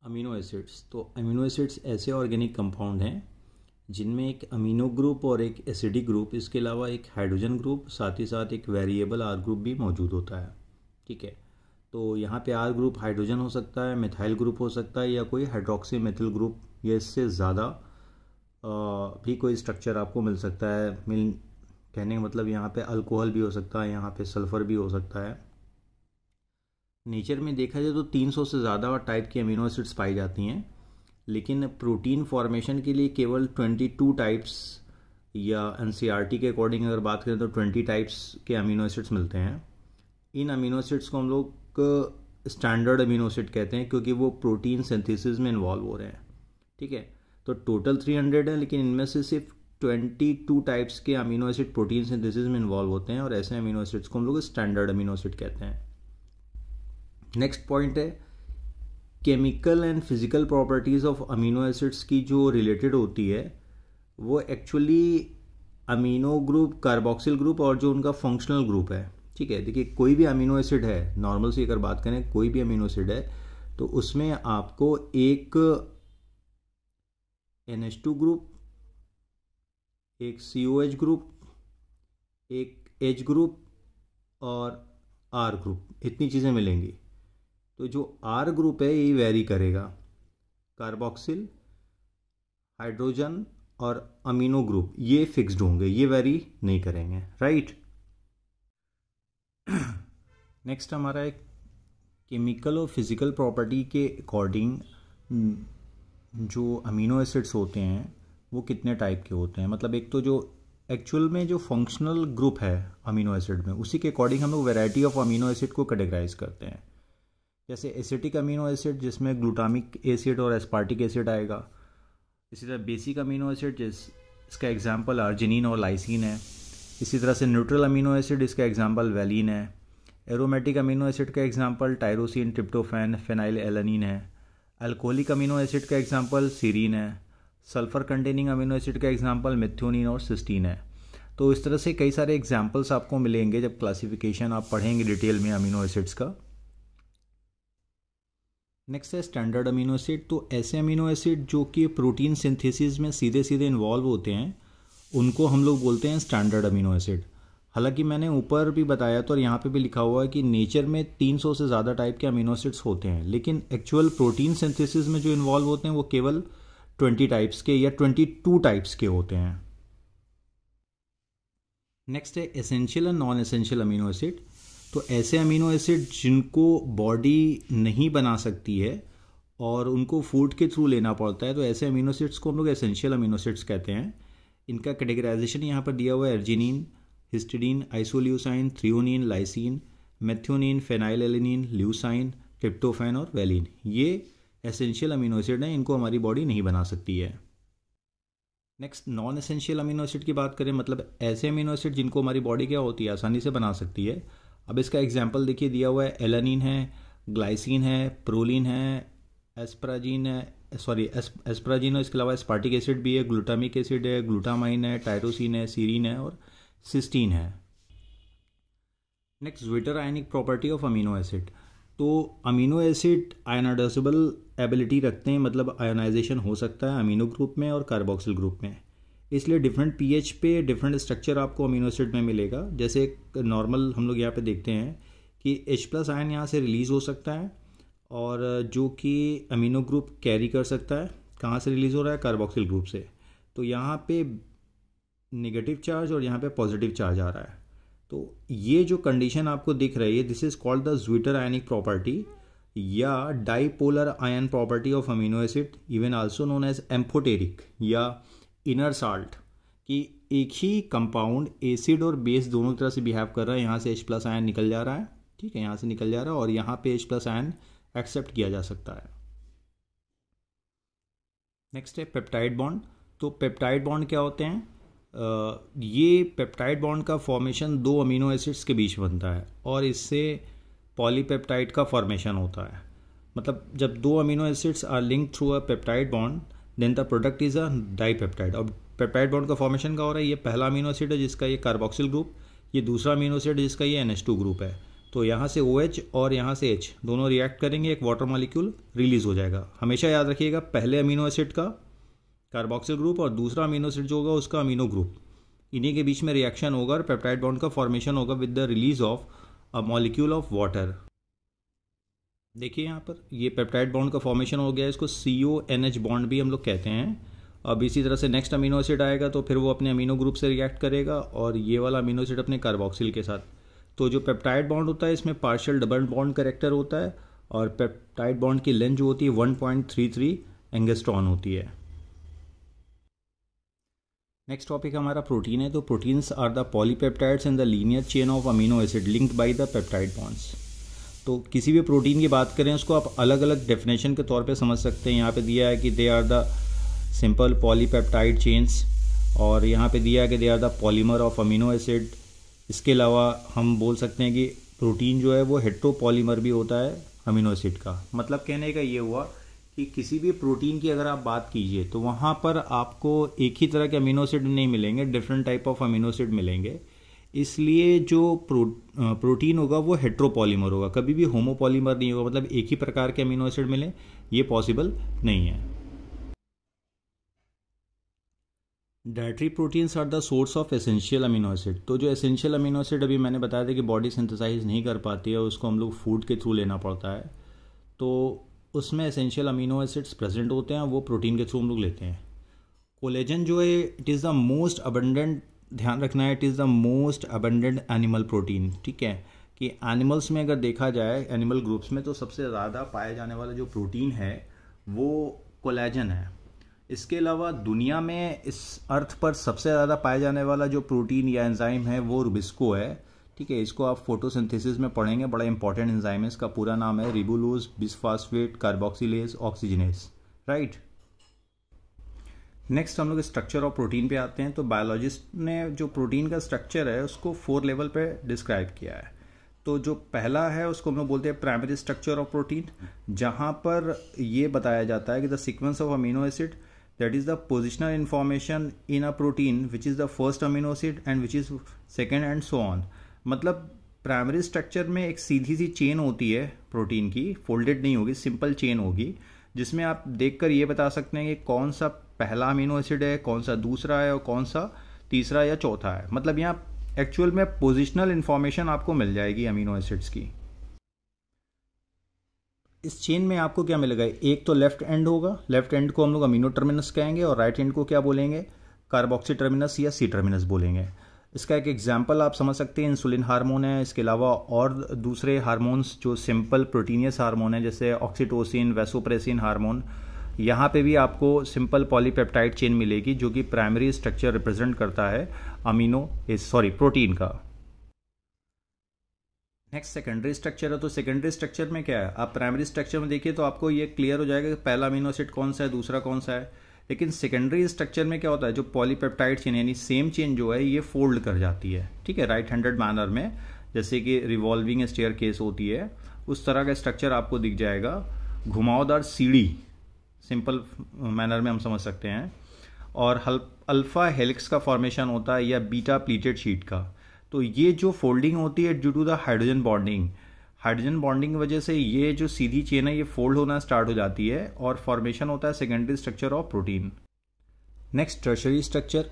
Amino acids. तो amino acids ऐसे organic compound हैं जिनमें एक अमीनो ग्रुप और एक एसिडिक ग्रुप, इसके अलावा एक हाइड्रोजन ग्रुप, साथ ही साथ एक वेरिएबल आर ग्रुप भी मौजूद होता है। ठीक है, तो यहाँ पे आर ग्रुप हाइड्रोजन हो सकता है, मिथाइल ग्रुप हो सकता है, या कोई हाइड्रोक्सी मेथिल ग्रुप या इससे ज़्यादा भी कोई स्ट्रक्चर आपको मिल सकता है। कहने का मतलब यहाँ पे अल्कोहल भी हो सकता है, यहाँ पे सल्फ़र भी हो सकता है। नेचर में देखा जाए तो 300 से ज़्यादा टाइप की अमीनो एसिड्स पाई जाती हैं, लेकिन प्रोटीन फॉर्मेशन के लिए केवल 22 टाइप्स, या एनसीईआरटी के अकॉर्डिंग अगर बात करें तो 20 टाइप्स के अमीनो एसिड्स मिलते हैं। इन अमीनो एसिड्स को हम लोग स्टैंडर्ड अमीनो एसिड कहते हैं क्योंकि वो प्रोटीन सिंथेसिस में इन्वॉल्व हो रहे हैं। ठीक है, तो टोटल 300 है, लेकिन इनमें से सिर्फ 22 टाइप्स के अमीनो एसिड प्रोटीन सिंथेसिस में इन्वॉल्व होते हैं, और ऐसे अमीनो एसिड्स को हम लोग स्टैंडर्ड अमीनो एसिड कहते हैं। नेक्स्ट पॉइंट है chemical and physical properties of amino acids की जो रिलेटेड होती है वो actually amino group, carboxyl group और जो उनका फंक्शनल ग्रुप है। ठीक है, देखिए कोई भी अमीनो एसिड है, नॉर्मल से अगर बात करें कोई भी अमीनो एसिड है तो उसमें आपको एक NH2 ग्रुप, एक COH ग्रुप, एक H ग्रुप और R ग्रुप, इतनी चीज़ें मिलेंगी। तो जो R ग्रुप है ये वेरी करेगा, कार्बोक्सिल, हाइड्रोजन और अमीनो ग्रुप ये फिक्स्ड होंगे, ये वेरी नहीं करेंगे। राइट, नेक्स्ट हमारा एक केमिकल और फिजिकल प्रॉपर्टी के अकॉर्डिंग जो अमीनो एसिड्स होते हैं वो कितने टाइप के होते हैं। मतलब एक तो जो एक्चुअल में जो फंक्शनल ग्रुप है अमीनो एसिड में, उसी के अकॉर्डिंग हम लोग वैरायटी ऑफ अमीनो एसिड को कैटेगराइज करते हैं। जैसे एसिटिक अमीनो एसिड जिसमें ग्लूटामिक एसिड और एस्पार्टिक एसिड आएगा। इसी तरह बेसिक अमीनो एसिड इसका एग्जाम्पल अर्जिनिन और लाइसिन है। इसी तरह से न्यूट्रल अमीनो एसिड, इसका एग्जाम्पल वैलिन है। एरोमेटिक अमीनो एसिड का example tyrosine, tryptophan, phenyl alanine है। अल्कोहलिक अमीनो एसिड का एग्जाम्पल सीरीन है। सल्फर कंटेनिंग अमीनो एसिड का एग्जाम्पल मेथियोनिन और सिस्टीन है। तो इस तरह से कई सारे एग्जाम्पल्स आपको मिलेंगे जब क्लासिफिकेशन आप पढ़ेंगे डिटेल में अमीनो एसिड्स का। नेक्स्ट है स्टैंडर्ड अमीनो एसिड। तो ऐसे अमीनो एसिड जो कि प्रोटीन सिंथेसिस में सीधे सीधे इन्वॉल्व होते हैं उनको हम लोग बोलते हैं स्टैंडर्ड अमीनो एसिड। हालांकि मैंने ऊपर भी बताया तो, और यहाँ पे भी लिखा हुआ है कि नेचर में 300 से ज़्यादा टाइप के अमीनो एसिड्स होते हैं, लेकिन एक्चुअल प्रोटीन सिंथेसिस में जो इन्वॉल्व होते हैं वो केवल 20 टाइप्स के या 22 टाइप्स के होते हैं। नेक्स्ट है essential and non essential amino acid. तो ऐसे अमीनो एसिड जिनको बॉडी नहीं बना सकती है और उनको फूड के थ्रू लेना पड़ता है, तो ऐसे अमीनो एसिड्स को हम लोग एसेंशियल अमीनो एसिड्स कहते हैं। इनका कैटेगराइजेशन यहाँ पर दिया हुआ है arginine, histidine, isoleucine, threonine, lysine, methionine, phenylalanine, leucine, tryptophan और वैलिन। ये एसेंशियल अमीनो एसिड हैं, इनको हमारी बॉडी नहीं बना सकती है। Next non essential amino acid की बात करें, मतलब ऐसे अमीनो एसिड जिनको हमारी बॉडी क्या होती है, आसानी से बना सकती है। अब इसका एग्जाम्पल देखिए दिया हुआ है, एलानिन है, ग्लाइसिन है, प्रोलिन है, एस्पराजिन है, एस्पराजिन है, इसके अलावा एस्पार्टिक एसिड भी है, ग्लूटामिक एसिड है, ग्लूटामाइन है, टायरोसिन है, सीरीन है और सिस्टीन है। Next zwitter ionic property of amino acid. तो अमीनो एसिड आयनाइडाइजेबल एबिलिटी रखते हैं, मतलब आयोनाइजेशन हो सकता है अमीनो ग्रुप में और कार्बोक्सिल ग्रुप में, इसलिए डिफरेंट पीएच पे डिफरेंट स्ट्रक्चर आपको अमीनो एसिड में मिलेगा। जैसे नॉर्मल हम लोग यहाँ पे देखते हैं कि H+ आयन यहाँ से रिलीज हो सकता है और जो कि अमीनो ग्रुप कैरी कर सकता है। कहाँ से रिलीज हो रहा है? कार्बोक्सिल ग्रुप से। तो यहाँ पे नेगेटिव चार्ज और यहाँ पे पॉजिटिव चार्ज आ रहा है। तो ये जो कंडीशन आपको दिख रही है, this is called the zwitter ionic property या dipolar ion property of amino acid, even also known as amphoteric या इनर साल्ट, कि एक ही कंपाउंड एसिड और बेस दोनों तरह से बिहेव कर रहा है। यहाँ से H+ आयन निकल जा रहा है, ठीक है, यहाँ से निकल जा रहा है और यहाँ पे H+ आयन एक्सेप्ट किया जा सकता है। नेक्स्ट है पेप्टाइड बॉन्ड। तो पेप्टाइड बॉन्ड क्या होते हैं? ये पेप्टाइड बॉन्ड का फॉर्मेशन 2 अमीनो एसिड्स के बीच बनता है और इससे पॉलीपेप्टाइड का फॉर्मेशन होता है। मतलब जब 2 amino acids are linked through a peptide bond then the product is a dipeptide. अब पेप्टाइड बॉन्ड का फॉर्मेशन क्या हो रहा है? ये पहला अमीनो एसिड है जिसका ये कार्बोक्सिल ग्रुप, ये दूसरा अमीनो एसिड जिसका ये NH2 ग्रुप है। तो यहाँ से OH और यहाँ से H दोनों रिएक्ट करेंगे, एक वाटर मॉलिक्यूल रिलीज हो जाएगा। हमेशा याद रखिएगा, पहले अमीनो एसिड का कार्बोक्सिल ग्रुप और दूसरा अमीनो एसिड जो होगा उसका अमीनो ग्रुप, इन्हीं के बीच में रिएक्शन होगा और पेप्टाइड बॉन्ड का फॉर्मेशन होगा with the release of a molecule of water. देखिए यहाँ पर ये पेप्टाइड बॉन्ड का फॉर्मेशन हो गया, इसको CONH बॉन्ड भी हम लोग कहते हैं। अब इसी तरह से नेक्स्ट अमीनो एसिड आएगा तो फिर वो अपने अमीनो ग्रुप से रिएक्ट करेगा और ये वाला अमीनो एसिड अपने कार्बोक्सिल के साथ। तो जो पेप्टाइड बॉन्ड होता है इसमें पार्शियल डबल बॉन्ड कैरेक्टर होता है और पेप्टाइड बॉन्ड की लेंथ जो होती है 1.33 एंगस्ट्रॉन होती है। नेक्स्ट टॉपिक हमारा प्रोटीन है। तो proteins are the polypeptides in the linear chain of amino acid linked by the peptide bonds. तो किसी भी प्रोटीन की बात करें उसको आप अलग अलग डेफिनेशन के तौर पे समझ सकते हैं। यहाँ पे दिया है कि they are the simple polypeptide chains, और यहाँ पे दिया है कि they are the polymer of amino acid. इसके अलावा हम बोल सकते हैं कि प्रोटीन जो है वो हेट्रोपॉलीमर भी होता है अमीनो एसिड का। मतलब कहने का ये हुआ कि किसी भी प्रोटीन की अगर आप बात कीजिए तो वहाँ पर आपको एक ही तरह के अमीनो एसिड नहीं मिलेंगे, different type of amino acid मिलेंगे। इसलिए जो प्रोटीन होगा वो हेट्रोपॉलीमर होगा, कभी भी होमोपॉलीमर नहीं होगा। मतलब एक ही प्रकार के अमीनो एसिड मिले, ये पॉसिबल नहीं है। Dietary proteins are the source of essential amino acid. तो जो एसेंशियल अमीनो एसिड अभी मैंने बताया था कि बॉडी सिंथेसाइज नहीं कर पाती है, उसको हम लोग फूड के थ्रू लेना पड़ता है, तो उसमें एसेंशियल अमीनो एसिड्स प्रेजेंट होते हैं, वो प्रोटीन के थ्रू हम लोग लेते हैं। कोलेजन जो है it is the most abundant, ध्यान रखना है, it is the most abundant animal protein. ठीक है, कि एनिमल्स में अगर देखा जाए एनिमल ग्रुप्स में तो सबसे ज़्यादा पाया जाने वाला जो प्रोटीन है वो कोलेजन है। इसके अलावा दुनिया में इस अर्थ पर सबसे ज़्यादा पाया जाने वाला जो प्रोटीन या एंजाइम है वो रुबिस्को है। ठीक है, इसको आप फोटोसिंथेसिस में पढ़ेंगे, बड़ा इंपॉर्टेंट एंजाइम है। इसका पूरा नाम है ribulose bisphosphate carboxylase oxygenase, right. Next हम लोग स्ट्रक्चर ऑफ प्रोटीन पे आते हैं। तो बायोलॉजिस्ट ने जो प्रोटीन का स्ट्रक्चर है उसको 4 लेवल पे डिस्क्राइब किया है। तो जो पहला है उसको हम लोग बोलते हैं प्राइमरी स्ट्रक्चर ऑफ प्रोटीन, जहां पर ये बताया जाता है कि the sequence of amino acid that is the positional information in a protein which is the first amino acid and which is second and so on। मतलब प्राइमरी स्ट्रक्चर में एक सीधी सी चेन होती है प्रोटीन की, फोल्डेड नहीं होगी, simple chain होगी, जिसमें आप देखकर ये बता सकते हैं कि कौन सा पहला अमीनो एसिड है, कौन सा दूसरा है और कौन सा तीसरा या चौथा है। मतलब यहाँ एक्चुअल में पोजिशनल इंफॉर्मेशन आपको मिल जाएगी अमीनो एसिड्स की। इस चेन में आपको क्या मिलेगा, एक तो लेफ्ट एंड होगा, लेफ्ट एंड को हम लोग अमीनो टर्मिनस कहेंगे और राइट एंड को क्या बोलेंगे, कार्बोक्सी टर्मिनस या सी टर्मिनस बोलेंगे। इसका एक एग्जांपल आप समझ सकते हैं, इंसुलिन हार्मोन है। इसके अलावा और दूसरे हार्मोन्स जो सिंपल प्रोटीनियस हार्मोन है जैसे ऑक्सीटोसिन, वैसोप्रेसिन हार्मोन, यहाँ पे भी आपको सिंपल पॉलीपेप्टाइड चेन मिलेगी जो कि प्राइमरी स्ट्रक्चर रिप्रेजेंट करता है प्रोटीन का। नेक्स्ट सेकेंडरी स्ट्रक्चर है। तो सेकेंडरी स्ट्रक्चर में क्या है, आप प्राइमरी स्ट्रक्चर में देखिए तो आपको ये क्लियर हो जाएगा कि पहला अमीनो एसिड कौन सा है, दूसरा कौन सा है। लेकिन सेकेंडरी स्ट्रक्चर में क्या होता है, जो पॉलीपेप्टाइड चेन यानी सेम चेन जो है ये फोल्ड कर जाती है। ठीक है, राइट हैंडेड मैनर में, जैसे कि रिवॉल्विंग स्टेयर केस होती है उस तरह का स्ट्रक्चर आपको दिख जाएगा। घुमावदार सीढ़ी सिंपल मैनर में हम समझ सकते हैं। और अल्फा हेलिक्स का फॉर्मेशन होता है या बीटा प्लीटेड शीट का। तो ये जो फोल्डिंग होती है due to the hydrogen bonding, hydrogen bonding की वजह से ये जो सीधी चेन है ये फोल्ड होना स्टार्ट हो जाती है और फॉर्मेशन होता है secondary structure of protein. Next tertiary structure,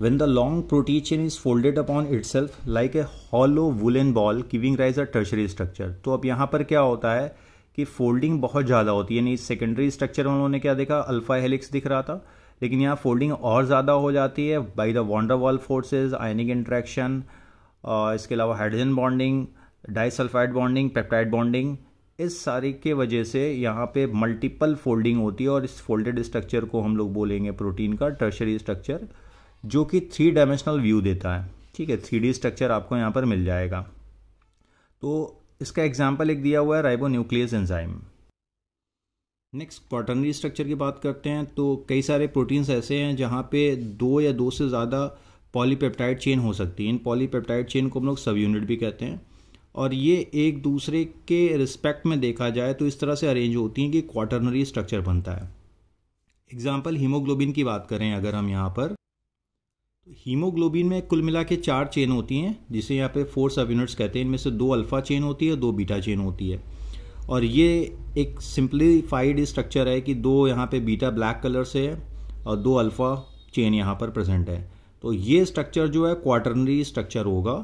when the long protein chain is folded upon itself like a hollow woollen ball giving rise a tertiary structure. तो अब यहाँ पर क्या होता है कि फोल्डिंग बहुत ज़्यादा होती है, यानी सेकेंडरी स्ट्रक्चर में उन्होंने क्या देखा, अल्फा हेलिक्स दिख रहा था, लेकिन यहाँ फोल्डिंग और ज़्यादा हो जाती है बाई द वॉन डर वाल फोर्सेज, आयनिक इंट्रैक्शन, इसके अलावा hydrogen bonding, disulphide bonding, peptide bonding, इस सारी के वजह से यहाँ पे मल्टीपल फोल्डिंग होती है और इस फोल्डेड स्ट्रक्चर को हम लोग बोलेंगे प्रोटीन का टर्शरी स्ट्रक्चर, जो कि 3 डायमेंशनल व्यू देता है। ठीक है, 3D स्ट्रक्चर आपको यहाँ पर मिल जाएगा। तो इसका एग्जाम्पल एक दिया हुआ है ribonuclease enzyme. Next quaternary structure की बात करते हैं। तो कई सारे प्रोटीन्स ऐसे हैं जहाँ पे 2 या 2 से ज़्यादा पॉलीपेप्टाइड चेन हो सकती है। इन पॉलीपेप्टाइड चेन को हम लोग सब यूनिट भी कहते हैं और ये एक दूसरे के रिस्पेक्ट में देखा जाए तो इस तरह से अरेंज होती हैं कि क्वाटर्नरी स्ट्रक्चर बनता है। एग्जाम्पल हीमोग्लोबिन की बात करें अगर हम यहाँ पर, हीमोग्लोबिन में कुल मिला के 4 चेन होती हैं, जिसे यहाँ पे 4 सब यूनिट्स कहते हैं। इनमें से 2 अल्फ़ा चेन होती है, 2 बीटा चेन होती है। और ये एक सिंप्लीफाइड स्ट्रक्चर है कि 2 यहाँ पे बीटा ब्लैक कलर से है और 2 अल्फ़ा चेन यहाँ पर प्रेजेंट है। तो ये स्ट्रक्चर जो है क्वाटरनरी स्ट्रक्चर होगा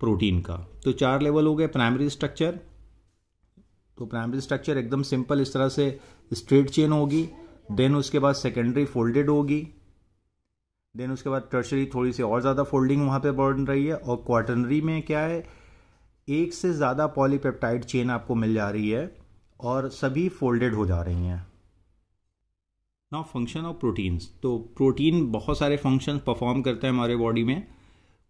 प्रोटीन का। तो 4 लेवल हो गए। प्राइमरी स्ट्रक्चर, तो प्राइमरी स्ट्रक्चर एकदम सिंपल इस तरह से स्ट्रेट चेन होगी। देन उसके बाद सेकेंडरी फोल्डेड होगी। देन उसके बाद टर्शरी थोड़ी सी और ज़्यादा फोल्डिंग वहाँ पे बन रही है। और क्वाटरनरी में क्या है, एक से ज़्यादा पॉलीपेप्टाइड चेन आपको मिल जा रही है और सभी फोल्डेड हो जा रही हैं। Now function of proteins. तो प्रोटीन बहुत सारे फंक्शन परफॉर्म करता है हमारे बॉडी में।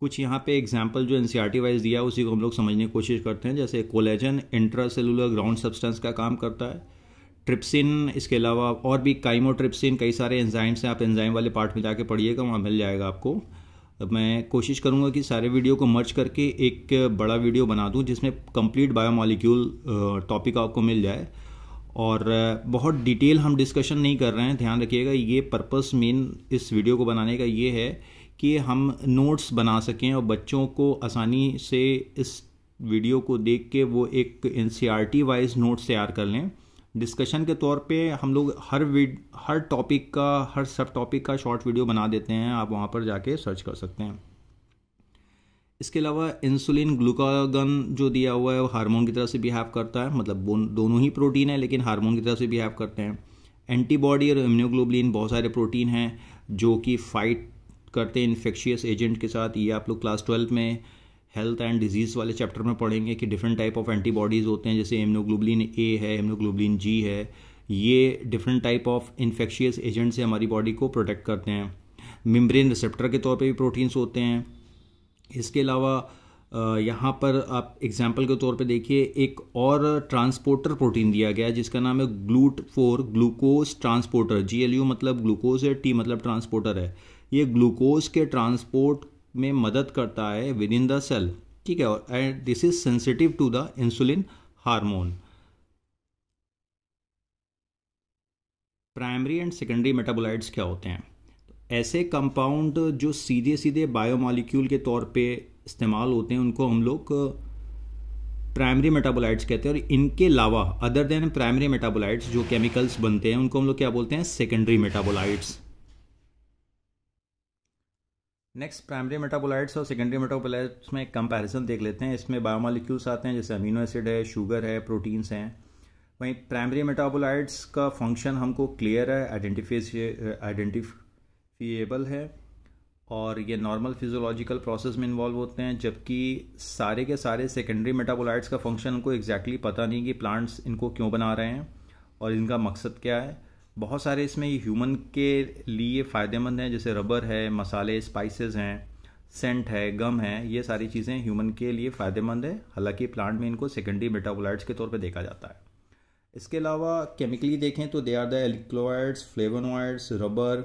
कुछ यहाँ पे एग्जांपल जो एनसीईआरटी वाइज दिया है उसी को हम लोग समझने की कोशिश करते हैं। जैसे कोलेजन इंट्रासेलुलर ग्राउंड सब्सटेंस का काम करता है। ट्रिप्सिन, इसके अलावा और भी काइमोट्रिप्सिन, कई सारे एंजाइम्स हैं। आप एंजाइम वाले पार्ट में जाके पढ़िएगा, वहाँ मिल जाएगा आपको। अब मैं कोशिश करूँगा कि सारे वीडियो को मर्ज करके एक बड़ा वीडियो बना दूँ जिसमें कंप्लीट बायोमॉलिक्यूल टॉपिक आपको मिल जाए। और बहुत डिटेल हम डिस्कशन नहीं कर रहे हैं, ध्यान रखिएगा। ये पर्पस मेन इस वीडियो को बनाने का ये है कि हम नोट्स बना सकें और बच्चों को आसानी से इस वीडियो को देख के वो एक एनसीईआरटी वाइज नोट्स तैयार कर लें। डिस्कशन के तौर पे हम लोग हर टॉपिक का, हर सब टॉपिक का शॉर्ट वीडियो बना देते हैं, आप वहाँ पर जाके सर्च कर सकते हैं। इसके अलावा इंसुलिन, ग्लूकागन जो दिया हुआ है वो हार्मोन की तरह से बिहेव करता है। मतलब दोनों ही प्रोटीन है लेकिन हार्मोन की तरह से बिहेव करते हैं। एंटीबॉडी और इम्यूनोग्लोबुलिन बहुत सारे प्रोटीन हैं जो कि फाइट करते हैं इन्फेक्शियस एजेंट के साथ। ये आप लोग क्लास 12 में हेल्थ एंड डिजीज़ वाले चैप्टर में पढ़ेंगे कि डिफरेंट टाइप ऑफ एंटीबॉडीज़ होते हैं। जैसे इम्यूनोग्लोबुलिन ए है, इम्यूनोग्लोबुलिन जी है। ये different type of infectious agent से हमारी बॉडी को प्रोटेक्ट करते हैं। मेम्ब्रेन रिसेप्टर के तौर पे भी प्रोटीन्स होते हैं। इसके अलावा यहाँ पर आप एग्जाम्पल के तौर पे देखिए, एक और ट्रांसपोर्टर प्रोटीन दिया गया है जिसका नाम है GLUT4, ग्लूकोज ट्रांसपोर्टर। GLU मतलब ग्लूकोज है, T मतलब ट्रांसपोर्टर है। ये ग्लूकोज के ट्रांसपोर्ट में मदद करता है विद इन द सेल, ठीक है। And this is sensitive to the insulin hormone. Primary and secondary metabolites क्या होते हैं? ऐसे कंपाउंड जो सीधे सीधे बायोमॉलिक्यूल के तौर पे इस्तेमाल होते हैं उनको हम लोग प्राइमरी मेटाबोलाइट्स कहते हैं। और इनके अलावा अदर देन प्राइमरी मेटाबोलाइट्स जो केमिकल्स बनते हैं उनको हम लोग क्या बोलते हैं? Secondary metabolites. Next, primary metabolites और सेकेंडरी मेटाबोलाइट्स में एक कंपैरिजन देख लेते हैं। इसमें बायोमॉलिक्यूल्स आते हैं जैसे अमीनो एसिड है, शुगर है, प्रोटीन्स हैं। वहीं प्राइमरी मेटाबोलाइट्स का फंक्शन हमको क्लियर है, आइडेंटिफिएबल है और ये नॉर्मल फिजियोलॉजिकल प्रोसेस में इन्वॉल्व होते हैं। जबकि सारे के सारे सेकेंडरी मेटाबोलाइट्स का फंक्शन उनको एग्जैक्टली पता नहीं कि प्लांट्स इनको क्यों बना रहे हैं और इनका मकसद क्या है। बहुत सारे इसमें ह्यूमन के लिए फ़ायदेमंद हैं, जैसे रबर है, मसाले, स्पाइसेस हैं, सेंट है, गम है। ये सारी चीज़ें ह्यूमन के लिए फ़ायदेमंद है। हालांकि प्लांट में इनको सेकेंडरी मेटाबोलाइट्स के तौर पे देखा जाता है। इसके अलावा केमिकली देखें तो they are the alkaloids, flavonoids, rubber,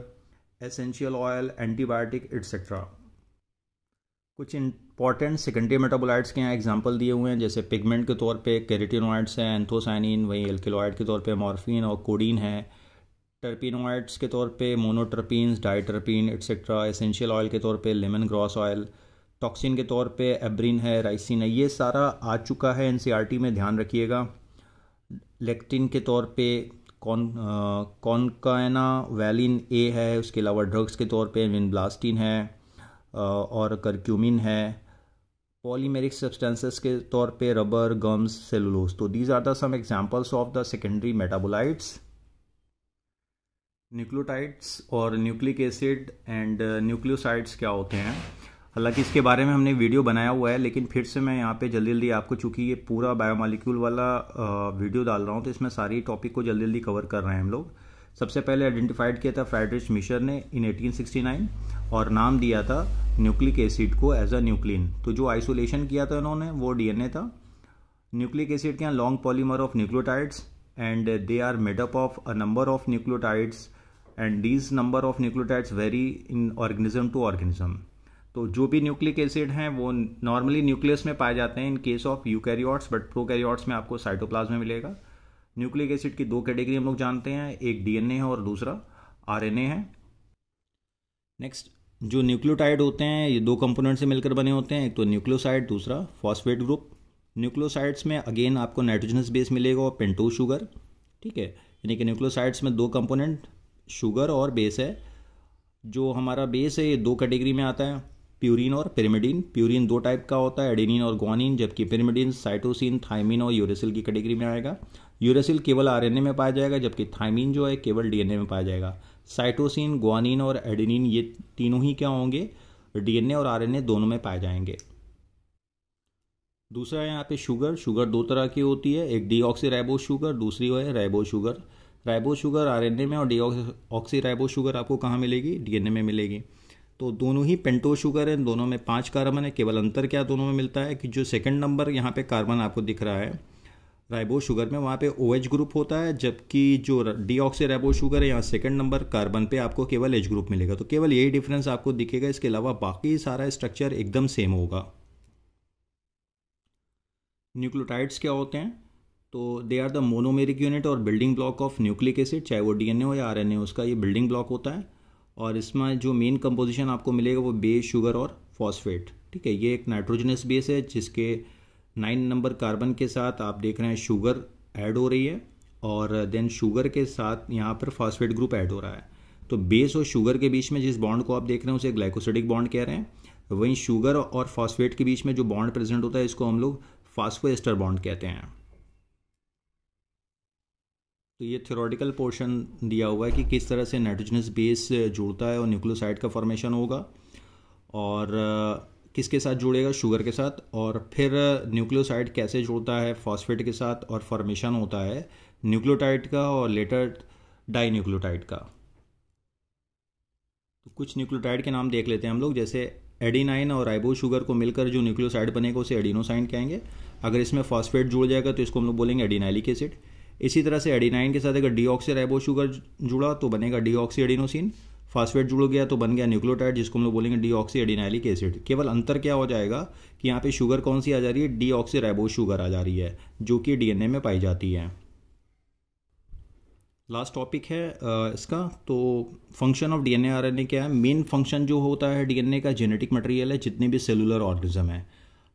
essential oil, antibiotic etcetera. कुछ इंपॉर्टेंट सेकेंडरी मेटाबोलाइट्स के यहाँ एग्जांपल दिए हुए हैं, जैसे पिगमेंट के तौर पे कैरोटीनॉइड्स हैं, एंथोसाइनिन। वहीं एल्कलॉइड के तौर पे मॉर्फिन और कोडीन है। टर्पिनोइड्स के तौर पे मोनोटर्पीन्स, डाइटर्पीन एटसेट्रा। एसेंशियल ऑयल के तौर पे लेमन ग्रास ऑयल। टॉक्सिन के तौर पे एब्रिन है, राइसिन है। ये सारा आ चुका है एनसीईआरटी में, ध्यान रखिएगा। लेक्टिन के तौर पे कॉनकाना वैलिन ए है। उसके अलावा ड्रग्स के तौर पे विनब्लास्टिन है और करक्यूमिन है। पॉलीमेरिक सब्सटेंसेस के तौर पे रबर, गम्स, सेलुलोज। तो these are the some examples of the secondary metabolites. Nucleotides और न्यूक्लिक एसिड एंड न्यूक्लियोसाइड्स क्या होते हैं? हालांकि इसके बारे में हमने वीडियो बनाया हुआ है, लेकिन फिर से मैं यहाँ पे जल्दी जल्दी आपको, चूँकि ये पूरा बायोमॉलिक्यूल वाला वीडियो डाल रहा हूँ तो इसमें सारी टॉपिक को जल्दी जल्दी कवर कर रहे हैं हम लोग। सबसे पहले आइडेंटिफाइड किया था फ्रेडरिच मिशर ने इन 1869 और नाम दिया था न्यूक्लिक एसिड को एज अ न्यूक्लिन। तो जो आइसोलेशन किया था उन्होंने वो डीएनए था। न्यूक्लिक एसिड के यहाँ long polymer of nucleotides and they are made up of a number of nucleotides and these number of nucleotides vary in organism to organism. तो जो भी न्यूक्लिक एसिड हैं वो नॉर्मली न्यूक्लियस में पाए जाते हैं in case of eukaryotes, but prokaryotes में आपको साइटोप्लाज्म में मिलेगा। न्यूक्लिक एसिड की 2 कैटेगरी हम लोग जानते हैं, एक डीएनए है और दूसरा आरएनए है। नेक्स्ट, जो न्यूक्लियोटाइड होते हैं ये दो कंपोनेंट से मिलकर बने होते हैं, एक तो न्यूक्लियोसाइड, दूसरा फॉस्फेट ग्रुप। न्यूक्लियोसाइड्स में अगेन आपको नाइट्रोजनस बेस मिलेगा और पेंटोज शुगर, ठीक है। यानी कि न्यूक्लियोसाइड्स में दो कंपोनेंट शुगर और बेस है। जो हमारा बेस है ये दो कैटेगरी में आता है, प्यूरिन और पिरिमिडीन। प्यूरिन दो टाइप का होता है, एडेनिन और ग्वानिन, जबकि पिरिमिडीन साइटोसिन, थाइमिन और यूरेसिल की कैटेगरी में आएगा। यूरेसिल केवल आरएनए में पाया जाएगा, जबकि थाइमिन जो है केवल डीएनए में पाया जाएगा। साइटोसिन, ग्वानिन और एडेनिन ये तीनों ही क्या होंगे, डीएनए और आरएनए दोनों में पाए जाएंगे। दूसरा यहाँ पे शुगर। शुगर दो तरह की होती है, एक डीऑक्सीराइबोस शुगर, दूसरी है ribose sugar. Ribose sugar RNA में और डीऑक्सीराइबोस शुगर आपको कहाँ मिलेगी, डीएनए में मिलेगी। तो दोनों ही पेंटोज शुगर है, दोनों में 5 कार्बन है। केवल अंतर क्या दोनों में मिलता है कि जो सेकंड नंबर यहाँ पे कार्बन आपको दिख रहा है राइबोस शुगर में, वहाँ पे OH ग्रुप होता है, जबकि जो डीऑक्सीराइबोस शुगर है यहाँ सेकंड नंबर कार्बन पे आपको केवल H ग्रुप मिलेगा। तो केवल यही डिफरेंस आपको दिखेगा, इसके अलावा बाकी सारा स्ट्रक्चर एकदम सेम होगा। न्यूक्लियोटाइड्स क्या होते हैं, तो they are the monomeric unit और building block of nucleic acid, चाहे वो डीएनए हो या आरएनए, उसका ये बिल्डिंग ब्लॉक होता है। और इसमें जो मेन कंपोजिशन आपको मिलेगा वो बेस, शुगर और फॉस्फेट, ठीक है। ये एक नाइट्रोजनस बेस है जिसके 9 नंबर कार्बन के साथ आप देख रहे हैं शुगर ऐड हो रही है, और देन शुगर के साथ यहाँ पर फॉस्फेट ग्रुप ऐड हो रहा है। तो बेस और शुगर के बीच में जिस बॉन्ड को आप देख रहे हैं उसे ग्लाइकोसिडिक बॉन्ड कह रहे हैं। वहीं शुगर और फॉस्फेट के बीच में जो बॉन्ड प्रेजेंट होता है इसको हम लोग फास्फोएस्टर बॉन्ड कहते हैं। तो ये थ्योरेटिकल पोर्शन दिया हुआ है कि किस तरह से नाइट्रोजनस बेस जुड़ता है और न्यूक्लियोसाइड का फॉर्मेशन होगा, और किसके साथ जुड़ेगा, शुगर के साथ, और फिर न्यूक्लियोसाइड कैसे जुड़ता है फॉस्फेट के साथ, और फॉर्मेशन होता है न्यूक्लियोटाइड का और लेटर डाई न्यूक्लियोटाइड का। तो कुछ न्यूक्लियोटाइड के नाम देख लेते हैं हम लोग, जैसे एडिनाइन और राइबोस शुगर को मिलकर जो न्यूक्लियोसाइड बनेगा उसे एडिनोसाइन कहेंगे। अगर इसमें फॉस्फेट जुड़ जाएगा तो इसको हम लोग बोलेंगे एडिनाइलिक एसिड। इसी तरह से एडिनाइन के साथ अगर डीऑक्सीराइबोस शुगर जुड़ा तो बनेगा डीऑक्सी एडिनोसिन। फॉस्फेट जुड़ गया तो बन गया न्यूक्लियोटाइड जिसको हम लोग बोलेंगे डीऑक्सी एडिनाइलिक एसिड। केवल अंतर क्या हो जाएगा कि यहाँ पे शुगर कौन सी आ जा रही है, डीऑक्सीराइबोस शुगर आ जा रही है, जो कि डीएनए में पाई जाती है। लास्ट टॉपिक है इसका, तो फंक्शन ऑफ डीएनए आरएनए क्या है। मेन फंक्शन जो होता है डीएनए का जेनेटिक मटेरियल है जितने भी सेलुलर ऑर्गेनिज्म है।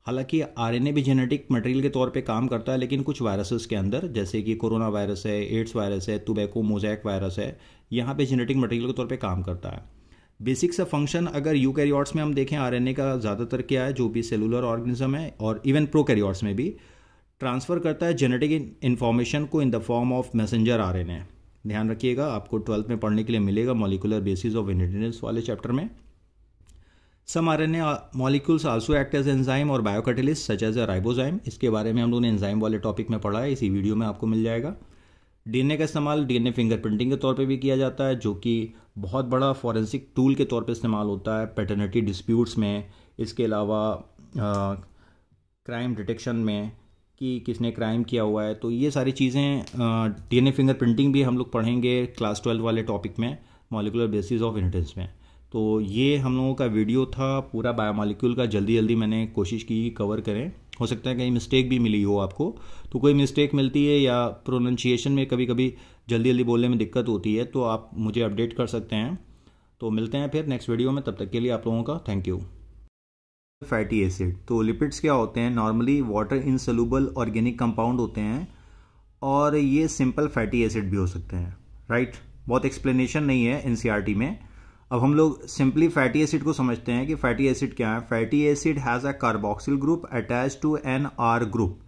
हालांकि आरएनए भी जेनेटिक मटेरियल के तौर पे काम करता है, लेकिन कुछ वायरसेस के अंदर, जैसे कि कोरोना वायरस है, एड्स वायरस है, टोबैको मोज़ेक वायरस है, यहाँ पे जेनेटिक मटेरियल के तौर पे काम करता है। बेसिक सा फंक्शन अगर यूकैरियोट्स में हम देखें आरएनए का ज़्यादातर क्या है, जो भी सेलुलर ऑर्गेनिज्म है और इवन प्रोकैरियोट्स में भी ट्रांसफ़र करता है जेनेटिक इन्फॉर्मेशन को in the form of messenger RNA. ध्यान रखिएगा, आपको 12th में पढ़ने के लिए मिलेगा मॉलिक्यूलर बेसिस ऑफ इनहेरिटेंस वाले चैप्टर में। Some RNA molecules also act as enzyme और biocatalyst such as a ribozyme. इसके बारे में हम लोगों ने एंजाइम वाले टॉपिक में पढ़ा है, इसी वीडियो में आपको मिल जाएगा। डीएनए का इस्तेमाल डीएनए फिंगरप्रिंटिंग के तौर पे भी किया जाता है, जो कि बहुत बड़ा फॉरेंसिक टूल के तौर पे इस्तेमाल होता है पैटर्निटी डिस्प्यूट्स में। इसके अलावा क्राइम डिटेक्शन में कि किसने क्राइम किया हुआ है। तो ये सारी चीज़ें डीएनए फिंगरप्रिंटिंग भी हम लोग पढ़ेंगे क्लास 12 वाले टॉपिक में, मॉलिक्यूलर बेसिस ऑफ इनहेरिटेंस में। तो ये हम लोगों का वीडियो था पूरा बायोमॉलिक्यूल का। जल्दी जल्दी मैंने कोशिश की कवर करें, हो सकता है कहीं मिस्टेक भी मिली हो आपको। तो कोई मिस्टेक मिलती है या प्रोनाउंसिएशन में कभी कभी जल्दी जल्दी बोलने में दिक्कत होती है तो आप मुझे अपडेट कर सकते हैं। तो मिलते हैं फिर नेक्स्ट वीडियो में, तब तक के लिए आप लोगों का थैंक यू। फैटी एसिड, तो लिपिड्स क्या होते हैं, normally water insoluble organic compound होते हैं, और ये सिंपल फैटी एसिड भी हो सकते हैं, राइट। बहुत एक्सप्लेनेशन नहीं है एनसीईआरटी में। अब हम लोग सिंपली फैटी एसिड को समझते हैं कि फैटी एसिड क्या है। Fatty acid has a carboxyl group attach to an R group.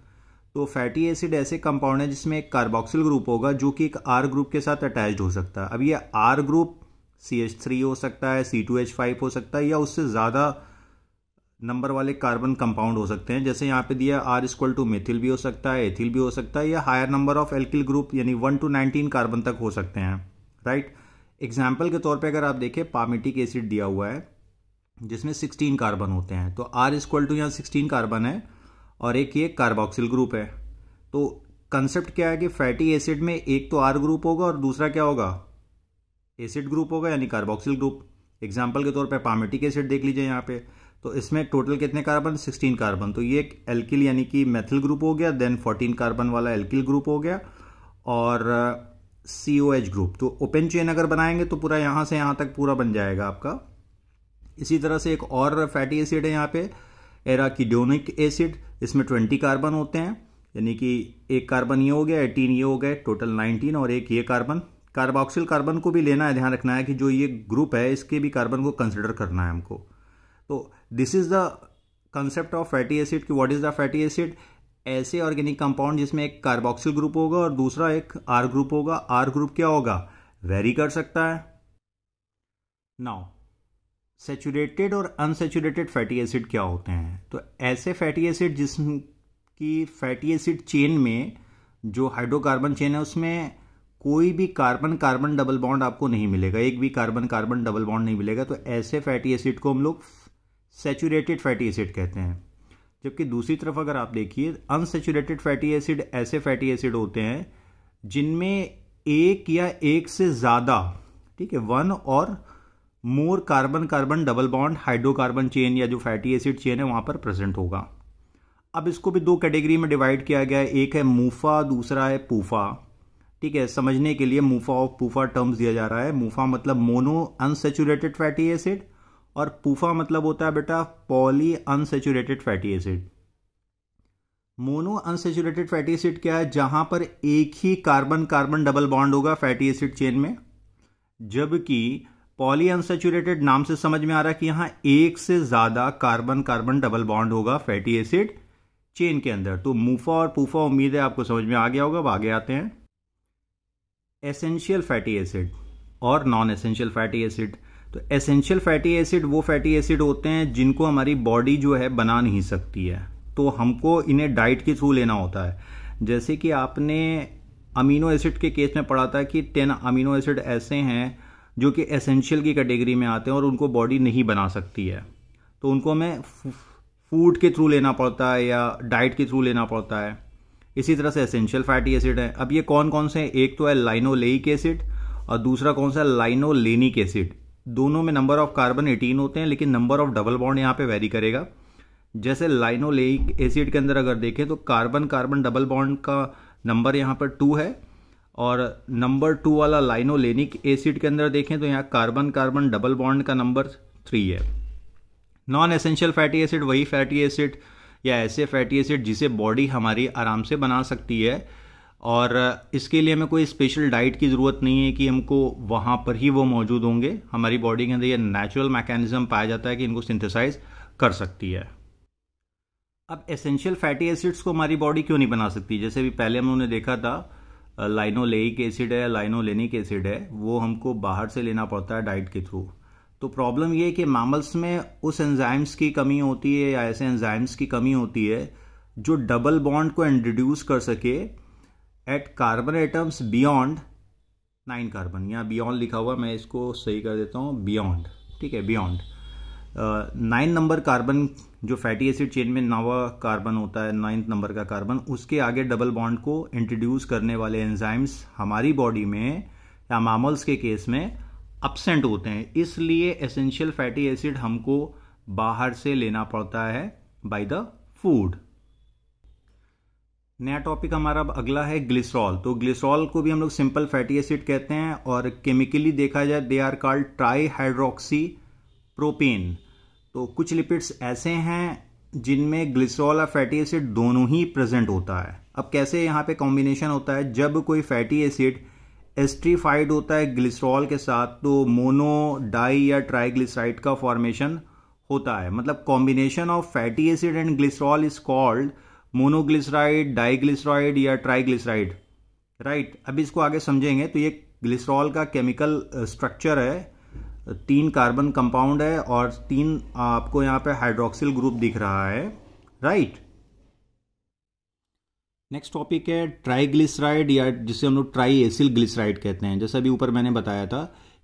तो फैटी एसिड ऐसे कंपाउंड है जिसमें एक कार्बोक्सिल ग्रुप होगा जो कि एक आर ग्रुप के साथ अटैच्ड हो सकता है। अब ये आर ग्रुप CH3 हो सकता है, C2H5 हो सकता है, या उससे ज़्यादा नंबर वाले कार्बन कंपाउंड हो सकते हैं। जैसे यहाँ पे दिया R= मेथिल भी हो सकता है, एथिल भी हो सकता है, या higher number of alkyl group यानी 1 to 19 कार्बन तक हो सकते हैं, राइट। एग्जाम्पल के तौर पे अगर आप देखें पामिटिक एसिड दिया हुआ है जिसमें 16 कार्बन होते हैं, तो R= यहाँ 16 कार्बन है और एक ये कार्बोक्सिल ग्रुप है। तो कंसेप्ट क्या है कि फैटी एसिड में एक तो R ग्रुप होगा और दूसरा क्या होगा, एसिड ग्रुप होगा यानी कार्बोक्सिल ग्रुप। एग्जाम्पल के तौर पे पामिटिक एसिड देख लीजिए यहाँ पे, तो इसमें टोटल कितने कार्बन, 16 कार्बन। तो ये एक एल्किल यानी कि मेथिल ग्रुप हो गया, देन 14 कार्बन वाला एल्किल ग्रुप हो गया, और COH ग्रुप। तो ओपन चेन अगर बनाएंगे तो पूरा यहाँ से यहाँ तक पूरा बन जाएगा आपका इसी तरह से एक और फैटी एसिड है यहाँ पे एराकिडोनिक एसिड, इसमें 20 कार्बन होते हैं, यानी कि एक कार्बन ये हो गया, 18 ये हो गए, टोटल 19, और एक ये कार्बन। कार्बोक्सिल कार्बन को भी लेना है, ध्यान रखना है कि जो ये ग्रुप है इसके भी कार्बन को कंसिडर करना है हमको। तो this is the concept of fatty acid कि what is the fatty acid, ऐसे ऑर्गेनिक कंपाउंड जिसमें एक कार्बोक्सिल ग्रुप होगा और दूसरा एक आर ग्रुप होगा। आर ग्रुप क्या होगा, वेरी कर सकता है। नाउ सैचुरेटेड और अनसैचुरेटेड फैटी एसिड क्या होते हैं, तो ऐसे फैटी एसिड जिसकी फैटी एसिड चेन में जो हाइड्रोकार्बन चेन है उसमें कोई भी कार्बन कार्बन डबल बॉन्ड आपको नहीं मिलेगा, एक भी कार्बन कार्बन डबल बॉन्ड नहीं मिलेगा, तो ऐसे फैटी एसिड को हम लोग सैचुरेटेड फैटी एसिड कहते हैं। जबकि दूसरी तरफ अगर आप देखिए अनसैचुरेटेड फैटी एसिड ऐसे फैटी एसिड होते हैं जिनमें एक या एक से ज़्यादा, ठीक है, वन और more carbon carbon double bond hydrocarbon chain या जो फैटी एसिड चेन है वहां पर प्रेजेंट होगा। अब इसको भी दो कैटेगरी में डिवाइड किया गया है, एक है मूफा, दूसरा है पूफा। ठीक है, समझने के लिए मूफा और पूफा टर्म्स दिया जा रहा है। मूफा मतलब मोनो अनसैचुरेटेड फैटी एसिड और पूफा मतलब होता है बेटा poly unsaturated fatty acid. Mono unsaturated fatty acid क्या है, जहां पर एक ही कार्बन कार्बन डबल बॉन्ड होगा फैटी एसिड चेन में, जबकि पॉली अनसैचुरेटेड नाम से समझ में आ रहा है कि यहां एक से ज्यादा कार्बन कार्बन डबल बॉन्ड होगा फैटी एसिड चेन के अंदर। तो मूफा और पूफा उम्मीद है आपको समझ में आ गया होगा। अब आगे आते हैं एसेंशियल फैटी एसिड और नॉन एसेंशियल फैटी एसिड। तो एसेंशियल फैटी एसिड वो फैटी एसिड होते हैं जिनको हमारी बॉडी जो है बना नहीं सकती है, तो हमको इन्हें डाइट के थ्रू लेना होता है। जैसे कि आपने अमीनो एसिड के केस में पढ़ा था कि 10 अमीनो एसिड ऐसे हैं जो कि एसेंशियल की कैटेगरी में आते हैं और उनको बॉडी नहीं बना सकती है, तो उनको हमें फूड के थ्रू लेना पड़ता है या डाइट के थ्रू लेना पड़ता है। इसी तरह से एसेंशियल फैटी एसिड है। अब ये कौन कौन से हैं, एक तो है लाइनोलेइक एसिड और दूसरा कौन सा लाइनोलेनिक एसिड। दोनों में नंबर ऑफ कार्बन 18 होते हैं, लेकिन नंबर ऑफ डबल बॉन्ड यहाँ पे वेरी करेगा। जैसे लाइनोलेइक एसिड के अंदर अगर देखें तो कार्बन कार्बन डबल बॉन्ड का नंबर यहाँ पर 2 है, और नंबर 2 वाला लाइनोलेनिक एसिड के अंदर देखें तो यहाँ कार्बन कार्बन डबल बॉन्ड का नंबर 3 है। नॉन एसेंशियल फैटी एसिड वही फैटी एसिड या ऐसे फैटी एसिड जिसे बॉडी हमारी आराम से बना सकती है, और इसके लिए हमें कोई स्पेशल डाइट की ज़रूरत नहीं है कि हमको वहाँ पर ही वो मौजूद होंगे। हमारी बॉडी के अंदर ये नेचुरल मैकेनिज्म पाया जाता है कि इनको सिंथेसाइज कर सकती है। अब एसेंशियल फैटी एसिड्स को हमारी बॉडी क्यों नहीं बना सकती, जैसे भी पहले हमने देखा था लाइनोलेइक एसिड है, लाइनोलेनिक एसिड है, वो हमको बाहर से लेना पड़ता है डाइट के थ्रू। तो प्रॉब्लम ये है कि मैमल्स में उस एंजाइम्स की कमी होती है या ऐसे एंजाइम्स की कमी होती है जो डबल बॉन्ड को इंट्रोड्यूस कर सके at carbon atoms beyond 9 carbon. यहाँ बियॉन्ड लिखा हुआ, मैं इसको सही कर देता हूँ, बियॉन्ड, ठीक है, बियॉन्ड 9 नंबर कार्बन जो फैटी एसिड चेन में 9वां कार्बन होता है, 9th नंबर का कार्बन, उसके आगे डबल बॉन्ड को इंट्रोड्यूस करने वाले एंजाइम्स हमारी बॉडी में या मैमल्स के केस में अपसेंट होते हैं। इसलिए एसेंशियल फैटी एसिड हमको बाहर से लेना पड़ता है बाय द फूड। नया टॉपिक हमारा अगला है ग्लिसरॉल। तो ग्लिसरॉल को भी हम लोग सिंपल फैटी एसिड कहते हैं, और केमिकली देखा जाए they are called trihydroxypropane. तो कुछ लिपिड्स ऐसे हैं जिनमें ग्लिसरॉल और फैटी एसिड दोनों ही प्रेजेंट होता है। अब कैसे यहाँ पे कॉम्बिनेशन होता है, जब कोई फैटी एसिड एस्ट्रीफाइड होता है ग्लिसरॉल के साथ तो मोनो डाई या ट्राइग्लिसराइड का फॉर्मेशन होता है। मतलब combination of fatty acid and glycerol is called monoglyceride, diglyceride या ट्राइग्लिसराइड, राइट। अब इसको आगे समझेंगे। तो ये ग्लिसरॉल का केमिकल स्ट्रक्चर है, 3 कार्बन कंपाउंड है और 3 आपको यहाँ पे हाइड्रोक्सिल ग्रुप दिख रहा है, राइट। नेक्स्ट टॉपिक है ट्राइग्लिसराइड या जिसे हम लोग ट्राई एसिल ग्लिसराइड कहते हैं। जैसा अभी ऊपर मैंने बताया था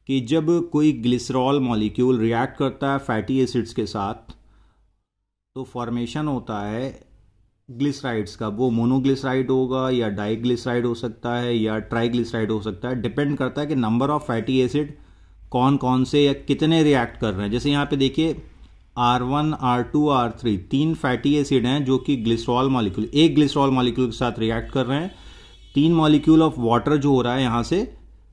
कि जब कोई ग्लिसरॉल मॉलिक्यूल रिएक्ट करता है फैटी एसिड्स के साथ तो फॉर्मेशन होता है ग्लिसराइड्स का। वो मोनोग्लिसराइड होगा या डाइग्लिसराइड हो सकता है या ट्राइग्लिसराइड हो सकता है, डिपेंड करता है कि नंबर ऑफ फैटी एसिड कौन कौन से या कितने रिएक्ट कर रहे हैं। जैसे यहाँ पे देखिए R1, R2, R3 3 fatty acid हैं जो कि ग्लिसरॉल मॉलिक्यूल, एक ग्लिसरॉल मॉलिक्यूल के साथ रिएक्ट कर रहे हैं। 3 मॉलिक्यूल ऑफ वाटर जो हो रहा है यहाँ से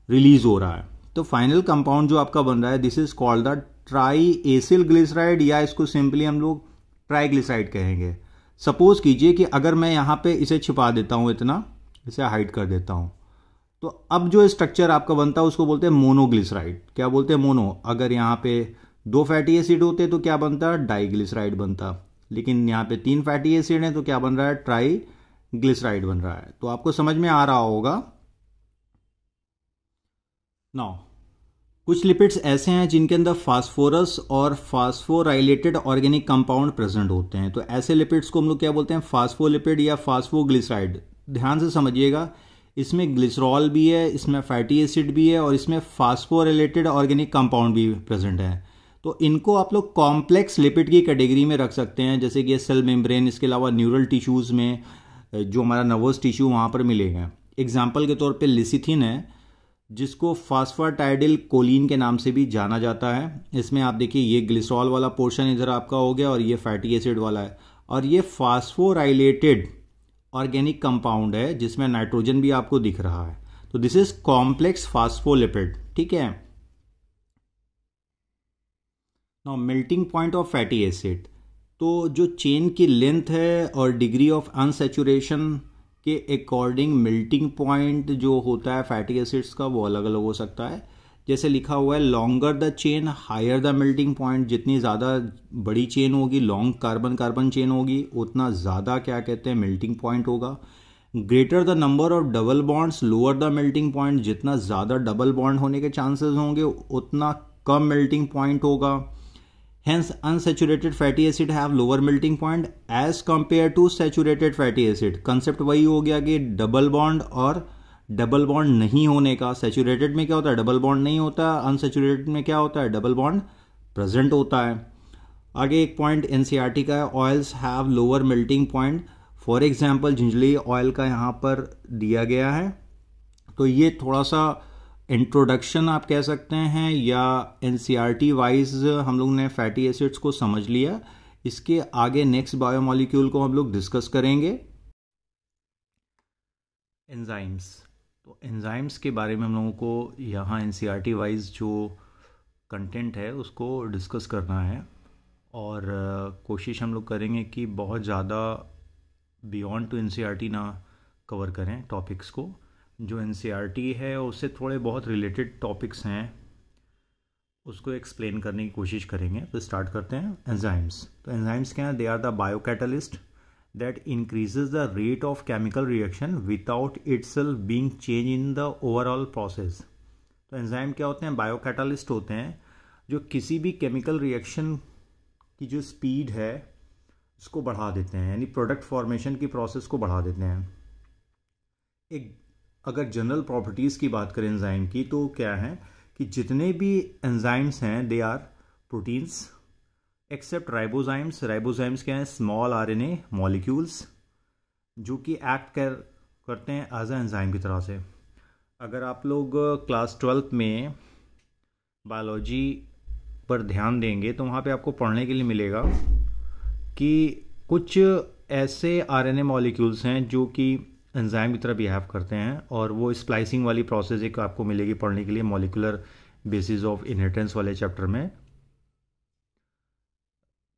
रिलीज हो रहा है, तो फाइनल कंपाउंड जो आपका बन रहा है this is called the try acyl glyceride या इसको सिंपली हम लोग ट्राइग्लिसराइड कहेंगे। सपोज कीजिए कि अगर मैं यहाँ पे इसे छिपा देता हूँ, इतना इसे हाइड कर देता हूँ, तो अब जो स्ट्रक्चर आपका बनता है उसको बोलते हैं मोनोग्लिसराइड। क्या बोलते हैं? मोनो। अगर यहाँ पे 2 फैटी एसिड होते तो क्या बनता? डाइग्लिसराइड बनता। लेकिन यहाँ पे 3 फैटी एसिड हैं तो क्या बन रहा है? ट्राइग्लिसराइड बन रहा है। तो आपको समझ में आ रहा होगा। नाउ कुछ लिपिड्स ऐसे हैं जिनके अंदर फास्फोरस और फास्फोराइलेटेड ऑर्गेनिक कंपाउंड प्रेजेंट होते हैं। तो ऐसे लिपिड्स को हम लोग क्या बोलते हैं? फास्फोलिपिड या फास्फोग्लिसराइड। ध्यान से समझिएगा, इसमें ग्लिसरॉल भी है, इसमें फैटी एसिड भी है और इसमें फास्फोरिलेटेड ऑर्गेनिक कंपाउंड भी प्रेजेंट है। तो इनको आप लोग कॉम्प्लेक्स लिपिड की कैटेगरी में रख सकते हैं, जैसे कि सेल मेम्ब्रेन, इसके अलावा न्यूरल टिश्यूज़ में जो हमारा नर्वस टिश्यू वहाँ पर मिलेगा। एग्जाम्पल के तौर पे लिसिथिन है, जिसको फास्फाटाइडिल कोलिन के नाम से भी जाना जाता है। इसमें आप देखिए ये ग्लिसरॉल वाला पोर्शन इधर आपका हो गया और ये फैटी एसिड वाला है, और ये फास्फोराइलेटेड ऑर्गेनिक कंपाउंड है जिसमें नाइट्रोजन भी आपको दिख रहा है। तो दिस इज कॉम्प्लेक्स फास्फोलिपिड। ठीक है। Now melting point of fatty acid. तो जो चेन की लेंथ है और डिग्री ऑफ अनसैचुरेशन के अकॉर्डिंग मेल्टिंग पॉइंट जो होता है फैटी एसिड्स का वो अलग अलग हो सकता है। जैसे लिखा हुआ है longer the chain higher the melting point. जितनी ज़्यादा बड़ी चेन होगी, लॉन्ग कार्बन कार्बन चेन होगी, उतना ज़्यादा क्या कहते हैं? मेल्टिंग पॉइंट होगा। Greater the number of double bonds lower the melting point. जितना ज़्यादा डबल बॉन्ड होने के चांसेस होंगे उतना कम मेल्टिंग पॉइंट होगा। Hence, unsaturated fatty acid have lower melting point as compared to saturated fatty acid। Concept वही हो गया कि डबल बॉन्ड और डबल बॉन्ड नहीं होने का। सैचुरेटेड में क्या होता है? डबल बॉन्ड नहीं होता। अनसैचुरेटेड में क्या होता है? डबल बॉन्ड प्रेजेंट होता है। आगे एक पॉइंट एनसीईआरटी का है, oils have lower melting point. For example gingelly oil का यहाँ पर दिया गया है। तो ये थोड़ा सा इंट्रोडक्शन आप कह सकते हैं, या एनसीईआरटी वाइज हम लोग ने फैटी एसिड्स को समझ लिया। इसके आगे नेक्स्ट बायोमॉलिक्यूल को हम लोग डिस्कस करेंगे, एंजाइम्स। तो एंजाइम्स के बारे में हम लोगों को यहाँ एनसीईआरटी वाइज जो कंटेंट है उसको डिस्कस करना है, और कोशिश हम लोग करेंगे कि बहुत ज़्यादा बियॉन्ड टू एनसीईआरटी ना कवर करें टॉपिक्स को। जो एनसीईआरटी है उससे थोड़े बहुत रिलेटेड टॉपिक्स हैं, उसको एक्सप्लेन करने की कोशिश करेंगे। तो स्टार्ट करते हैं एंजाइम्स। तो एंजाइम्स क्या हैं? They are the biocatalyst that increases the rate of chemical reaction without itself being change in the overall process. तो एंजाइम क्या होते हैं? बायोकैटलिस्ट होते हैं जो किसी भी केमिकल रिएक्शन की जो स्पीड है उसको बढ़ा देते हैं, यानी प्रोडक्ट फॉर्मेशन की प्रोसेस को बढ़ा देते हैं। एक अगर जनरल प्रॉपर्टीज़ की बात करें एंजाइम की, तो क्या है कि जितने भी एंजाइम्स हैं they are proteins except ribozymes. Ribozymes क्या हैं? स्मॉल आरएनए मॉलिक्यूल्स जो कि एक्ट करते हैं एज ए एंजाइम की तरह से। अगर आप लोग क्लास 12th में बायोलॉजी पर ध्यान देंगे तो वहाँ पे आपको पढ़ने के लिए मिलेगा कि कुछ ऐसे आरएनए मॉलिक्यूल्स हैं जो कि एंजाइम की तरह बिहेव करते हैं, और वो स्प्लाइसिंग वाली प्रोसेस एक आपको मिलेगी पढ़ने के लिए मॉलिकुलर बेसिस ऑफ इनहेरिटेंस वाले चैप्टर में।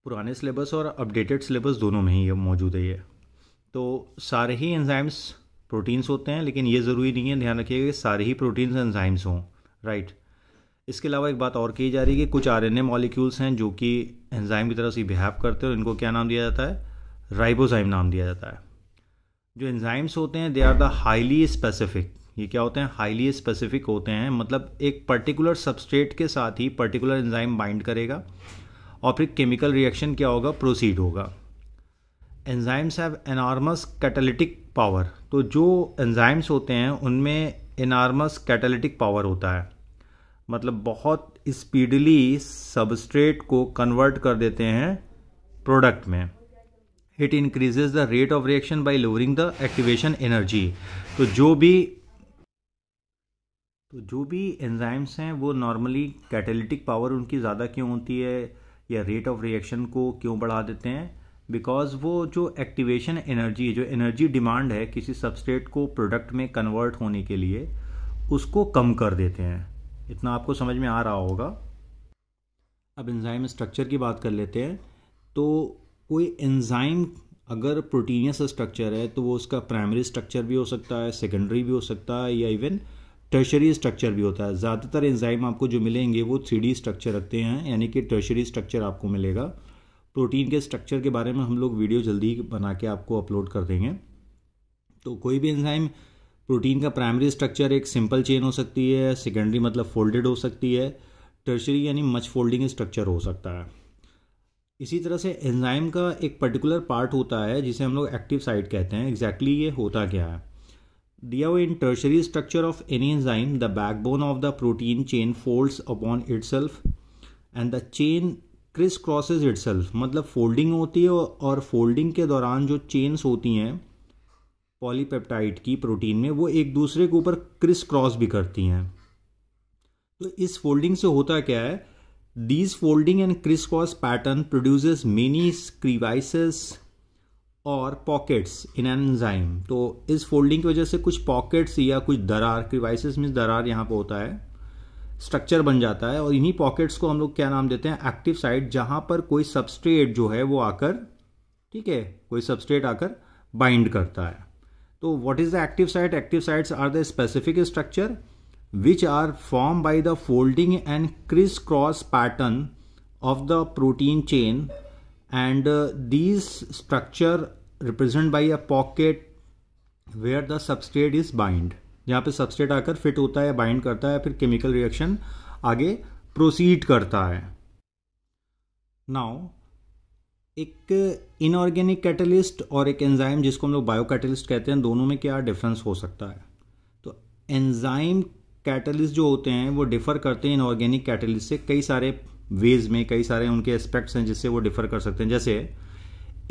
पुराने सिलेबस और अपडेटेड सिलेबस दोनों में ही मौजूद है ये। तो सारे ही एंजाइम्स प्रोटीन्स होते हैं, लेकिन ये ज़रूरी नहीं है, ध्यान रखिएगा कि सारे ही प्रोटीन्स एंजाइम्स हों, राइट। इसके अलावा एक बात और कही जा रही है कि कुछ आरएनए मॉलिक्यूल्स हैं जो कि एंजाइम की तरह से बिहेव करते हैं, और इनको क्या नाम दिया जाता है? राइबोजाइम नाम दिया जाता है। जो एंजाइम्स होते हैं they are the highly specific. ये क्या होते हैं? हाईली स्पेसिफिक होते हैं, मतलब एक पर्टिकुलर सबस्ट्रेट के साथ ही पर्टिकुलर एंजाइम बाइंड करेगा और फिर केमिकल रिएक्शन क्या होगा? प्रोसीड होगा। Enzymes have enormous catalytic power. तो जो एंजाइम्स होते हैं उनमें एनॉर्मस कैटालिटिक पावर होता है, मतलब बहुत स्पीडली सबस्ट्रेट को कन्वर्ट कर देते हैं प्रोडक्ट में। It increases the rate of reaction by lowering the activation energy. तो जो भी एंजाइम्स हैं वो नॉर्मली कैटालिटिक पावर उनकी ज़्यादा क्यों होती है या रेट ऑफ रिएक्शन को क्यों बढ़ा देते हैं? बिकॉज वो जो एक्टिवेशन एनर्जी, जो एनर्जी डिमांड है किसी सबस्ट्रेट को प्रोडक्ट में कन्वर्ट होने के लिए, उसको कम कर देते हैं। इतना आपको समझ में आ रहा होगा। अब एंजाइम स्ट्रक्चर की बात कर लेते हैं। तो कोई एंजाइम अगर प्रोटीनियस स्ट्रक्चर है तो वो उसका प्राइमरी स्ट्रक्चर भी हो सकता है, सेकेंडरी भी हो सकता है, या इवन टर्शरी स्ट्रक्चर भी होता है। ज़्यादातर एंजाइम आपको जो मिलेंगे वो 3D स्ट्रक्चर रखते हैं, यानी कि टर्शरी स्ट्रक्चर आपको मिलेगा। प्रोटीन के स्ट्रक्चर के बारे में हम लोग वीडियो जल्दी बना के आपको अपलोड कर देंगे। तो कोई भी एंजाइम प्रोटीन का प्राइमरी स्ट्रक्चर एक सिंपल चेन हो सकती है, सेकेंडरी मतलब फोल्डेड हो सकती है, टर्शरी यानी मच फोल्डिंग स्ट्रक्चर हो सकता है। इसी तरह से एंजाइम का एक पर्टिकुलर पार्ट होता है जिसे हम लोग एक्टिव साइट कहते हैं। एग्जैक्टली ये होता क्या है? दिया हुआ in tertiary structure of any enzyme the backbone of the protein chain folds upon itself and the chain criss crosses itself. मतलब फोल्डिंग होती है और फोल्डिंग के दौरान जो चेन्स होती हैं पॉलीपेप्टाइड की प्रोटीन में, वो एक दूसरे के ऊपर क्रिस क्रॉस भी करती हैं। तो इस फोल्डिंग से होता क्या है? These folding and crisscross pattern produces many crevices और pockets in an enzyme। तो इस फोल्डिंग की वजह से कुछ पॉकेट्स या कुछ दरार, क्रिवाइसेस मीन्स दरार यहाँ पे होता है, स्ट्रक्चर बन जाता है। और इन्हीं पॉकेट्स को हम लोग क्या नाम देते हैं? एक्टिव साइट, जहाँ पर कोई सबस्ट्रेट जो है वो आकर, ठीक है, कोई सबस्ट्रेट आकर बाइंड करता है। तो what is the active site? Active sites are the specific structure which are formed by the folding and crisscross pattern of the protein chain, and these structure represented by a pocket where the substrate is bind। जहाँ पे substrate आकर fit होता है, bind करता है, फिर chemical reaction आगे proceed करता है। नाउ एक इनऑर्गेनिक कैटलिस्ट और एक एंजाइम जिसको हम लोग बायो कैटलिस्ट कहते हैं, दोनों में क्या डिफरेंस हो सकता है? तो एंजाइम कैटलिस्ट जो होते हैं वो डिफ़र करते हैं इनऑर्गेनिक कैटलिस्ट से कई सारे वेज में, कई सारे उनके एस्पेक्ट्स हैं जिससे वो डिफ़र कर सकते हैं। जैसे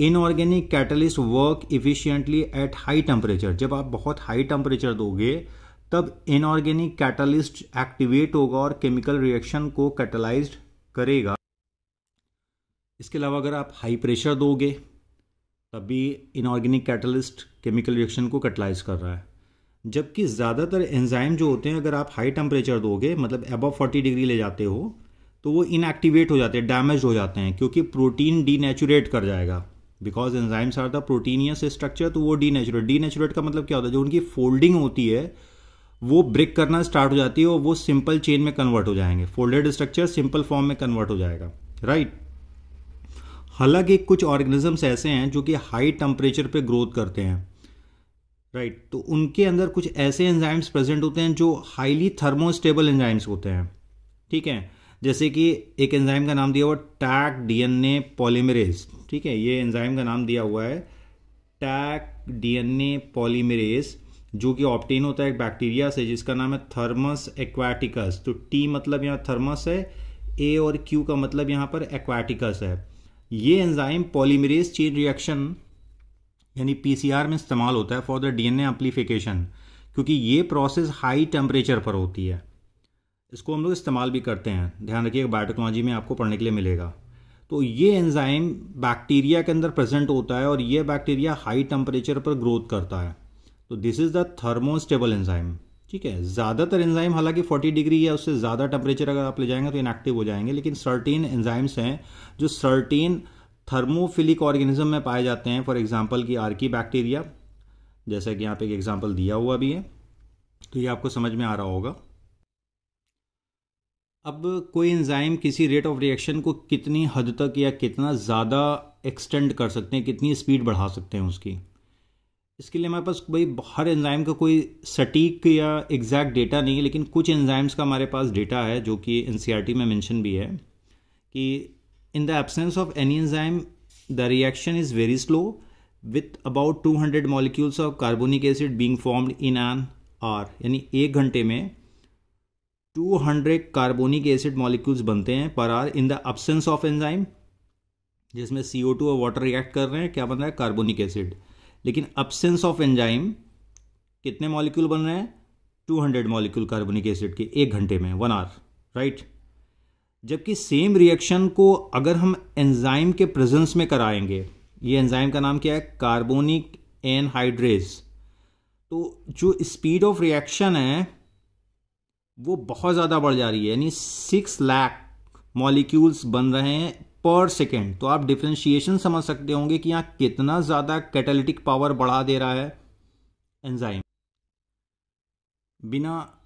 inorganic catalyst work efficiently at high temperature. जब आप बहुत हाई टेम्परेचर दोगे तब इनऑर्गेनिक कैटलिस्ट एक्टिवेट होगा और केमिकल रिएक्शन को कैटलाइज्ड करेगा। इसके अलावा अगर आप हाई प्रेशर दोगे तब भी इनऑर्गेनिक कैटलिस्ट केमिकल रिएक्शन को कैटलाइज कर रहा है। जबकि ज़्यादातर एंजाइम जो होते हैं अगर आप हाई टेम्परेचर दोगे, मतलब अबव 40 डिग्री ले जाते हो, तो वो इनएक्टिवेट हो जाते हैं, डैमेज हो जाते हैं, क्योंकि प्रोटीन डीनेचुरेट कर जाएगा। Because enzymes are the proteinaceous structure, तो वो डीनेचुरेट का मतलब क्या होता है? जो उनकी फोल्डिंग होती है वो ब्रेक करना स्टार्ट हो जाती है और वो सिंपल चेन में कन्वर्ट हो जाएंगे। फोल्डेड स्ट्रक्चर सिंपल फॉर्म में कन्वर्ट हो जाएगा, राइट। हालांकि कुछ ऑर्गेनिजम्स ऐसे हैं जो कि हाई टेम्परेचर पे ग्रोथ करते हैं, राइट। तो उनके अंदर कुछ ऐसे एंजाइम्स प्रेजेंट होते हैं जो हाईली थर्मोस्टेबल एंजाइम्स होते हैं, ठीक है। जैसे कि एक एंजाइम का नाम दिया हुआ टैक डीएनए पॉलीमरेज, ठीक है, ये एंजाइम का नाम दिया हुआ है टैक डीएनए पॉलीमरेज, जो कि ऑब्टेन होता है एक बैक्टीरिया से जिसका नाम है थर्मस एक्वाटिकस। तो टी मतलब यहाँ थर्मस है, ए और क्यू का मतलब यहाँ पर एक्वाटिकस है। ये एंजाइम पॉलीमरेज चेन रिएक्शन यानी पीसीआर में इस्तेमाल होता है फॉर द डीएनए एम्प्लीफिकेशन, क्योंकि ये प्रोसेस हाई टेम्परेचर पर होती है। इसको हम लोग इस्तेमाल भी करते हैं, ध्यान रखिएगा, बायोटेक्नोलॉजी में आपको पढ़ने के लिए मिलेगा। तो ये एंजाइम बैक्टीरिया के अंदर प्रेजेंट होता है और ये बैक्टीरिया हाई टेम्परेचर पर ग्रोथ करता है। तो this is the thermostable enzyme, ठीक है। ज़्यादातर एंजाइम हालांकि 40 डिग्री या उससे ज़्यादा टेम्परेचर अगर आप ले जाएंगे तो इनएक्टिव हो जाएंगे, लेकिन सर्टेन एंजाइम्स हैं जो सर्टेन थर्मोफिलिक ऑर्गेनिज्म में पाए जाते हैं। फॉर एग्जांपल की आर्की बैक्टीरिया, जैसा कि यहाँ पे एक एग्जांपल दिया हुआ भी है, तो ये आपको समझ में आ रहा होगा। अब कोई एंजाइम किसी रेट ऑफ रिएक्शन को कितनी हद तक या कितना ज़्यादा एक्सटेंड कर सकते हैं, कितनी स्पीड बढ़ा सकते हैं उसकी, इसके लिए हमारे पास भाई हर एंजाइम का कोई सटीक या एग्जैक्ट डेटा नहीं है, लेकिन कुछ एंजाइम्स का हमारे पास डेटा है जो कि एनसीईआरटी में मेंशन भी है कि in the absence of any enzyme the reaction is very slow with about 200 molecules of carbonic acid being formed in an hour। यानी 1 घंटे में 200 कार्बोनिक एसिड मॉलिक्यूल्स बनते हैं per hour in the absence of enzyme, जिसमें CO2 और water react कर रहे हैं, क्या बन रहा है? Carbonic acid. लेकिन absence ऑफ एंजाइम कितने मॉलिक्यूल बन रहे हैं? 200 मॉलिक्यूल कार्बोनिक एसिड के 1 घंटे में, 1 आवर, राइट। जबकि सेम रिएक्शन को अगर हम एंजाइम के प्रेजेंस में कराएंगे, ये एंजाइम का नाम क्या है? कार्बोनिक एनहाइड्रेज, तो जो स्पीड ऑफ रिएक्शन है वो बहुत ज़्यादा बढ़ जा रही है, यानी 6 लाख मॉलिक्यूल्स बन रहे हैं पर सेकेंड। तो आप डिफरेंशिएशन समझ सकते होंगे कि यहाँ कितना ज़्यादा कैटालिटिक पावर बढ़ा दे रहा है एंजाइम। बिना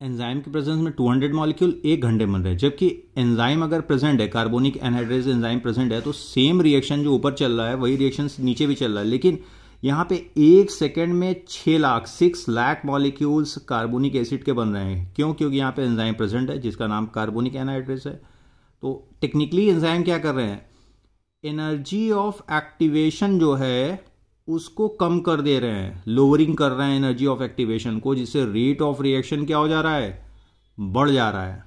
एंजाइम के प्रेजेंस में 200 मॉलिक्यूल 1 घंटे बन रहे हैं, जबकि एंजाइम अगर प्रेजेंट है, कार्बोनिक एनहाइड्रेज एंजाइम प्रेजेंट है, तो सेम रिएक्शन जो ऊपर चल रहा है वही रिएक्शन नीचे भी चल रहा है, लेकिन यहाँ पे 1 सेकेंड में 6 लाख मॉलिक्यूल्स कार्बोनिक एसिड के बन रहे हैं। क्यों? क्योंकि यहाँ पे एंजाइम प्रेजेंट है जिसका नाम कार्बोनिक एनहाइड्रेज है। तो टेक्निकली एंजाइम क्या कर रहे हैं, एनर्जी ऑफ एक्टिवेशन जो है उसको कम कर दे रहे हैं, लोअरिंग कर रहे हैं एनर्जी ऑफ एक्टिवेशन को, जिससे रेट ऑफ रिएक्शन क्या हो जा रहा है, बढ़ जा रहा है।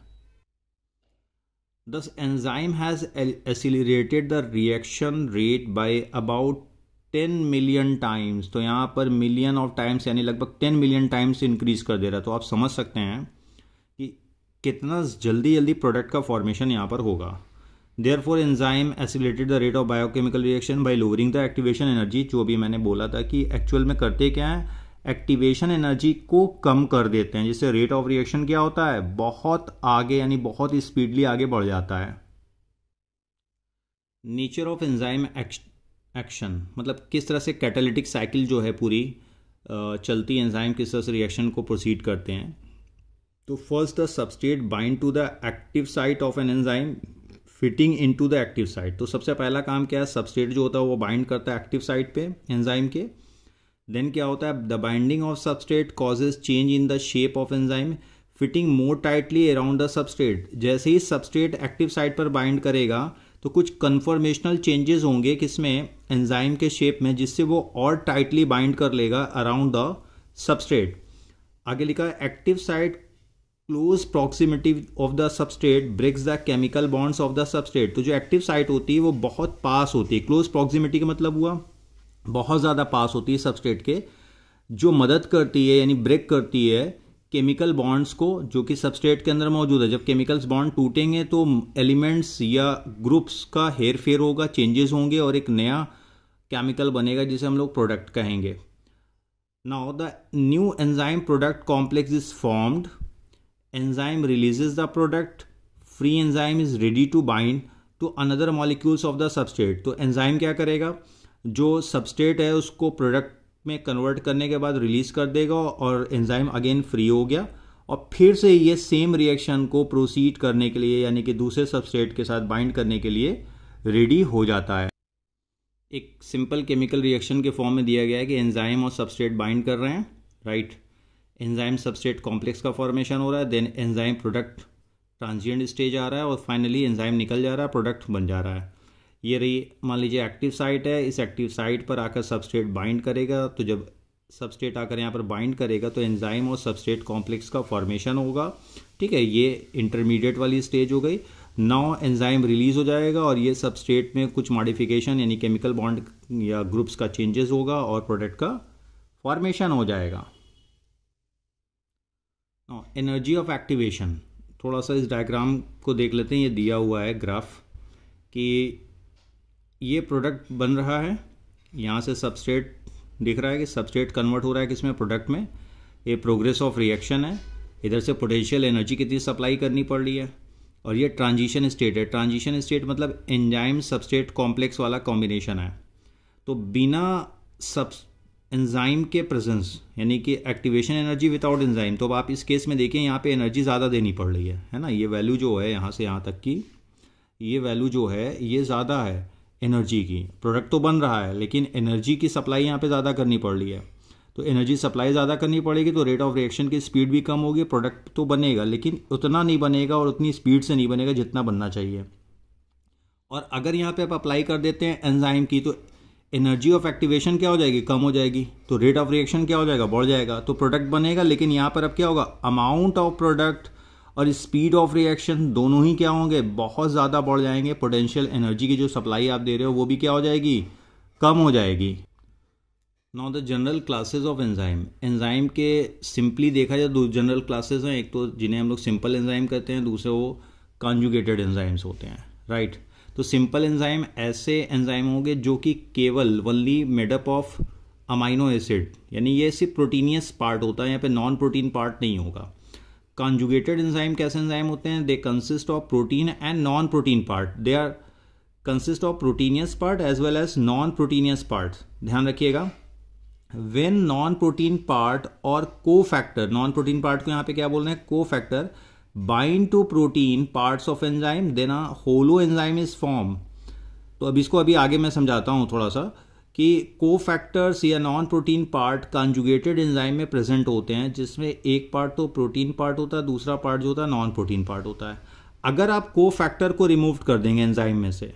Thus enzyme has accelerated the reaction rate by about 10 million times। तो यहाँ पर मिलियन ऑफ टाइम्स यानी लगभग 10 मिलियन टाइम्स इंक्रीज कर दे रहा है। तो आप समझ सकते हैं कि कितना जल्दी जल्दी प्रोडक्ट का फॉर्मेशन यहाँ पर होगा। Therefore enzyme accelerated the rate of biochemical reaction by lowering the activation energy। जो भी मैंने बोला था कि एक्चुअल में करते क्या है, एक्टिवेशन एनर्जी को कम कर देते हैं, जिससे रेट ऑफ रिएक्शन क्या होता है, बहुत आगे यानी बहुत स्पीडली आगे बढ़ जाता है। नेचर ऑफ एंजाइम एक्शन मतलब किस तरह से कैटालिटिक साइकिल जो है पूरी चलती एंजाइम किस तरह से रिएक्शन को प्रोसीड करते हैं। तो first the substrate bind to the active site of an enzyme fitting into the active site. तो सबसे पहला काम क्या है, सबस्ट्रेट जो होता है वो बाइंड करता है एक्टिव साइट पे एंजाइम के। देन क्या होता है, the binding of substrate causes change in the shape of enzyme fitting more tightly around the substrate. जैसे ही सबस्ट्रेट एक्टिव साइट पर बाइंड करेगा तो कुछ कन्फॉर्मेशनल चेंजेस होंगे किसमें, एंजाइम के शेप में, जिससे वो और टाइटली बाइंड कर लेगा अराउंड द सबस्ट्रेट। आगे लिखा है active site close proximity of the substrate breaks the chemical bonds of the substrate. तो जो एक्टिव साइट होती है वो बहुत पास होती है। क्लोज प्रॉक्सिमिटी का मतलब हुआ बहुत ज़्यादा पास होती है सबस्ट्रेट के, जो मदद करती है यानी ब्रेक करती है केमिकल बॉन्ड्स को जो कि सबस्ट्रेट के अंदर मौजूद है। जब केमिकल्स बॉन्ड टूटेंगे तो एलिमेंट्स या ग्रुप्स का हेर फेर होगा, चेंजेस होंगे और एक नया केमिकल बनेगा जिसे हम लोग प्रोडक्ट कहेंगे। Now the new enzyme product complex is formed. Enzyme releases the product, free enzyme is ready to bind to another molecules of the substrate। तो एंजाइम क्या करेगा, जो सबस्ट्रेट है उसको प्रोडक्ट में कन्वर्ट करने के बाद रिलीज कर देगा और एंजाइम अगेन फ्री हो गया और फिर से ये सेम रिएक्शन को प्रोसीड करने के लिए यानी कि दूसरे सबस्ट्रेट के साथ बाइंड करने के लिए रेडी हो जाता है। एक सिंपल केमिकल रिएक्शन के फॉर्म में दिया गया है कि एंजाइम और सबस्ट्रेट बाइंड कर रहे हैं, राइट। एंजाइम सबस्ट्रेट कॉम्प्लेक्स का फॉर्मेशन हो रहा है, then enzyme product transient stage आ रहा है और फाइनली एंजाइम निकल जा रहा है, प्रोडक्ट बन जा रहा है। ये रही मान लीजिए एक्टिव साइट है, इस एक्टिव साइट पर आकर सबस्ट्रेट बाइंड करेगा। तो जब सबस्ट्रेट आकर यहाँ पर बाइंड करेगा तो एंजाइम और सबस्ट्रेट कॉम्प्लेक्स का फॉर्मेशन होगा, ठीक है। ये इंटरमीडिएट वाली स्टेज हो गई। नाउ एंजाइम रिलीज हो जाएगा और ये सबस्ट्रेट में कुछ मॉडिफिकेशन यानी केमिकल बॉन्ड या ग्रुप्स का चेंजेस होगा और प्रोडक्ट का फॉर्मेशन हो जाएगा। एनर्जी ऑफ एक्टिवेशन, थोड़ा सा इस डायग्राम को देख लेते हैं। ये दिया हुआ है ग्राफ कि ये प्रोडक्ट बन रहा है, यहाँ से सबस्ट्रेट दिख रहा है कि सबस्ट्रेट कन्वर्ट हो रहा है किसमें, प्रोडक्ट में। ये प्रोग्रेस ऑफ रिएक्शन है, इधर से पोटेंशियल एनर्जी कितनी सप्लाई करनी पड़ रही है और ये ट्रांजिशन स्टेट है। ट्रांजिशन स्टेट मतलब एंजाइम सबस्ट्रेट कॉम्प्लेक्स वाला कॉम्बिनेशन है। तो बिना एंजाइम के प्रेजेंस यानी कि एक्टिवेशन एनर्जी विदाउट एंजाइम, तो अब आप इस केस में देखिए यहाँ पे एनर्जी ज़्यादा देनी पड़ रही है ना। ये वैल्यू जो है यहाँ से यहाँ तक की, ये वैल्यू जो है ये ज़्यादा है एनर्जी की। प्रोडक्ट तो बन रहा है लेकिन एनर्जी की सप्लाई यहाँ पे ज़्यादा करनी पड़ रही है। तो एनर्जी सप्लाई ज़्यादा करनी पड़ेगी तो रेट ऑफ रिएक्शन की स्पीड भी कम होगी। प्रोडक्ट तो बनेगा लेकिन उतना नहीं बनेगा और उतनी स्पीड से नहीं बनेगा जितना बनना चाहिए। और अगर यहाँ पे आप अप्लाई कर देते हैं एंजाइम की तो एनर्जी ऑफ एक्टिवेशन क्या हो जाएगी, कम हो जाएगी। तो रेट ऑफ रिएक्शन क्या हो जाएगा, बढ़ जाएगा। तो प्रोडक्ट बनेगा लेकिन यहाँ पर अब क्या होगा, अमाउंट ऑफ प्रोडक्ट और स्पीड ऑफ रिएक्शन दोनों ही क्या होंगे, बहुत ज़्यादा बढ़ जाएंगे। पोटेंशियल एनर्जी की जो सप्लाई आप दे रहे हो वो भी क्या हो जाएगी, कम हो जाएगी। Now the general classes of enzyme. Enzyme के सिंपली देखा जाए दो जनरल क्लासेस हैं, एक तो जिन्हें हम लोग सिंपल एंजाइम कहते हैं, दूसरे वो कॉन्जुगेटेड एंजाइम्स होते हैं, राइट। तो सिंपल एंजाइम ऐसे एंजाइम होंगे जो कि केवल only made up of amino acid, यानी ये सिर्फ प्रोटीनियस पार्ट होता है, यहाँ पे नॉन प्रोटीन पार्ट नहीं होगा। कंजुगेटेड एंजाइम कैसे एंजाइम होते हैं? They consist of protein and non protein part. They are consist of proteinaceous part as well as non proteinaceous part. ध्यान रखिएगा, वेन नॉन प्रोटीन पार्ट और को फैक्टर, नॉन प्रोटीन पार्ट को यहाँ पे क्या बोल रहे हैं? Cofactor bind to protein parts of enzyme then a holoenzyme is form. तो अब इसको अभी आगे मैं समझाता हूँ थोड़ा सा कि को फैक्टर्स या non protein part conjugated enzyme में प्रेजेंट होते हैं, जिसमें एक पार्ट तो प्रोटीन पार्ट होता है, दूसरा पार्ट जो होता है नॉन प्रोटीन पार्ट होता है। अगर आप को फैक्टर को रिमूव कर देंगे एंजाइम में से,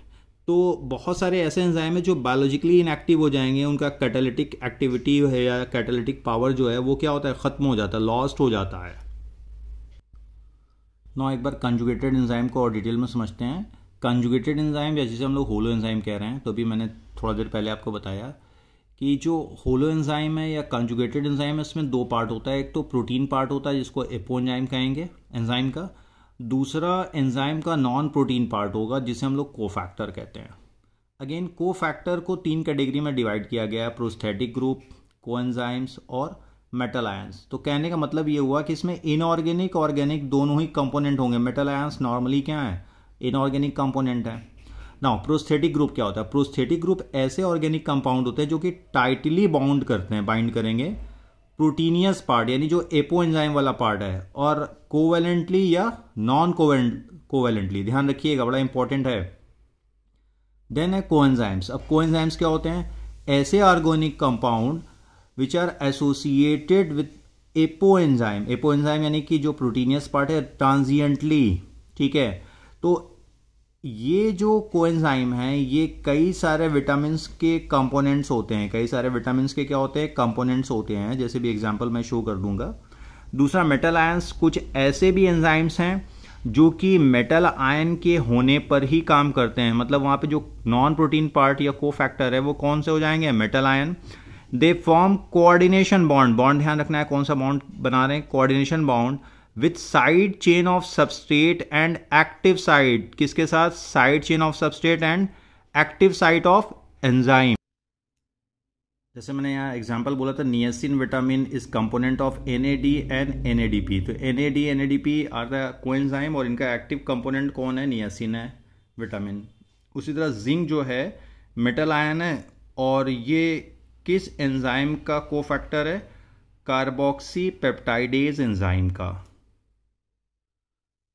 तो बहुत सारे ऐसे एंजाइम है जो बायोलॉजिकली इनएक्टिव हो जाएंगे, उनका कैटालिटिक एक्टिविटी है या कैटालिटिक पावर जो है वो क्या होता है? खत्म हो जाता है, लॉस्ट हो जाता है। ना एक बार कंजुगेटेड एंजाइम को और डिटेल में समझते हैं। कंजुगेटेड एंजाइम या जिसे हम लोग होलो एंजाइम कह रहे हैं, तो अभी मैंने थोड़ा देर पहले आपको बताया कि जो होलो एंजाइम है या कंजुगेटेड एंजाइम है, इसमें दो पार्ट होता है। एक तो प्रोटीन पार्ट होता है जिसको एपो एंजाइम कहेंगे एंजाइम का, दूसरा एंजाइम का नॉन प्रोटीन पार्ट होगा जिसे हम लोग कोफैक्टर कहते हैं। अगेन कोफैक्टर को 3 कैटेगरी में डिवाइड किया गया है, प्रोस्थेटिक ग्रुप, कोएंजाइम्स और मेटल आयंस। तो कहने का मतलब ये हुआ कि इसमें इनऑर्गेनिक ऑर्गेनिक दोनों ही कंपोनेंट होंगे। मेटल आयंस नॉर्मली क्या है? इनऑर्गेनिक कंपोनेंट है। नाउ प्रोस्थेटिक ग्रुप क्या होता है? प्रोस्थेटिक ग्रुप ऐसे ऑर्गेनिक कंपाउंड होते हैं जो कि टाइटली बाउंड करते हैं, बाइंड करेंगे प्रोटीनियस पार्ट यानी जो एपो एंजाइम वाला पार्ट है, और कोवेलेंटली या नॉन कोवेलेंटली। ध्यान रखिएगा, बड़ा इंपॉर्टेंट है। देन है कोएंजाइम्स। अब कोएंजाइम्स क्या होते हैं? ऐसे organic compound which are associated with apoenzyme. Apoenzyme यानी कि जो प्रोटीनियस पार्ट है ट्रांजिएंटली, ठीक है। तो ये जो कोएंजाइम है ये कई सारे विटामिन्स के कंपोनेंट्स होते हैं। कई सारे विटामिन्स के क्या होते हैं? कंपोनेंट्स होते हैं, जैसे भी एग्जांपल मैं शो कर दूंगा। दूसरा मेटल आयंस, कुछ ऐसे भी एंजाइम्स हैं जो कि मेटल आयन के होने पर ही काम करते हैं। मतलब वहां पे जो नॉन प्रोटीन पार्ट या कोफैक्टर है वो कौन से हो जाएंगे? Metal ion. They form coordination bond. Bond ध्यान रखना है कौन सा बॉन्ड बना रहे हैं? Coordination bond with side chain of substrate and active site. किसके साथ? Side chain of substrate and active site of enzyme. जैसे मैंने यहाँ एग्जांपल बोला था, niacin vitamin is component of NAD and NADP। तो NAD NADP are the coenzyme और इनका एक्टिव कंपोनेंट कौन है? नियासिन है, विटामिन। उसी तरह जिंक जो है मेटल आयन है, और ये किस एंजाइम का कोफैक्टर है? कार्बोक्सी पेप्टाइडेज एंजाइम का।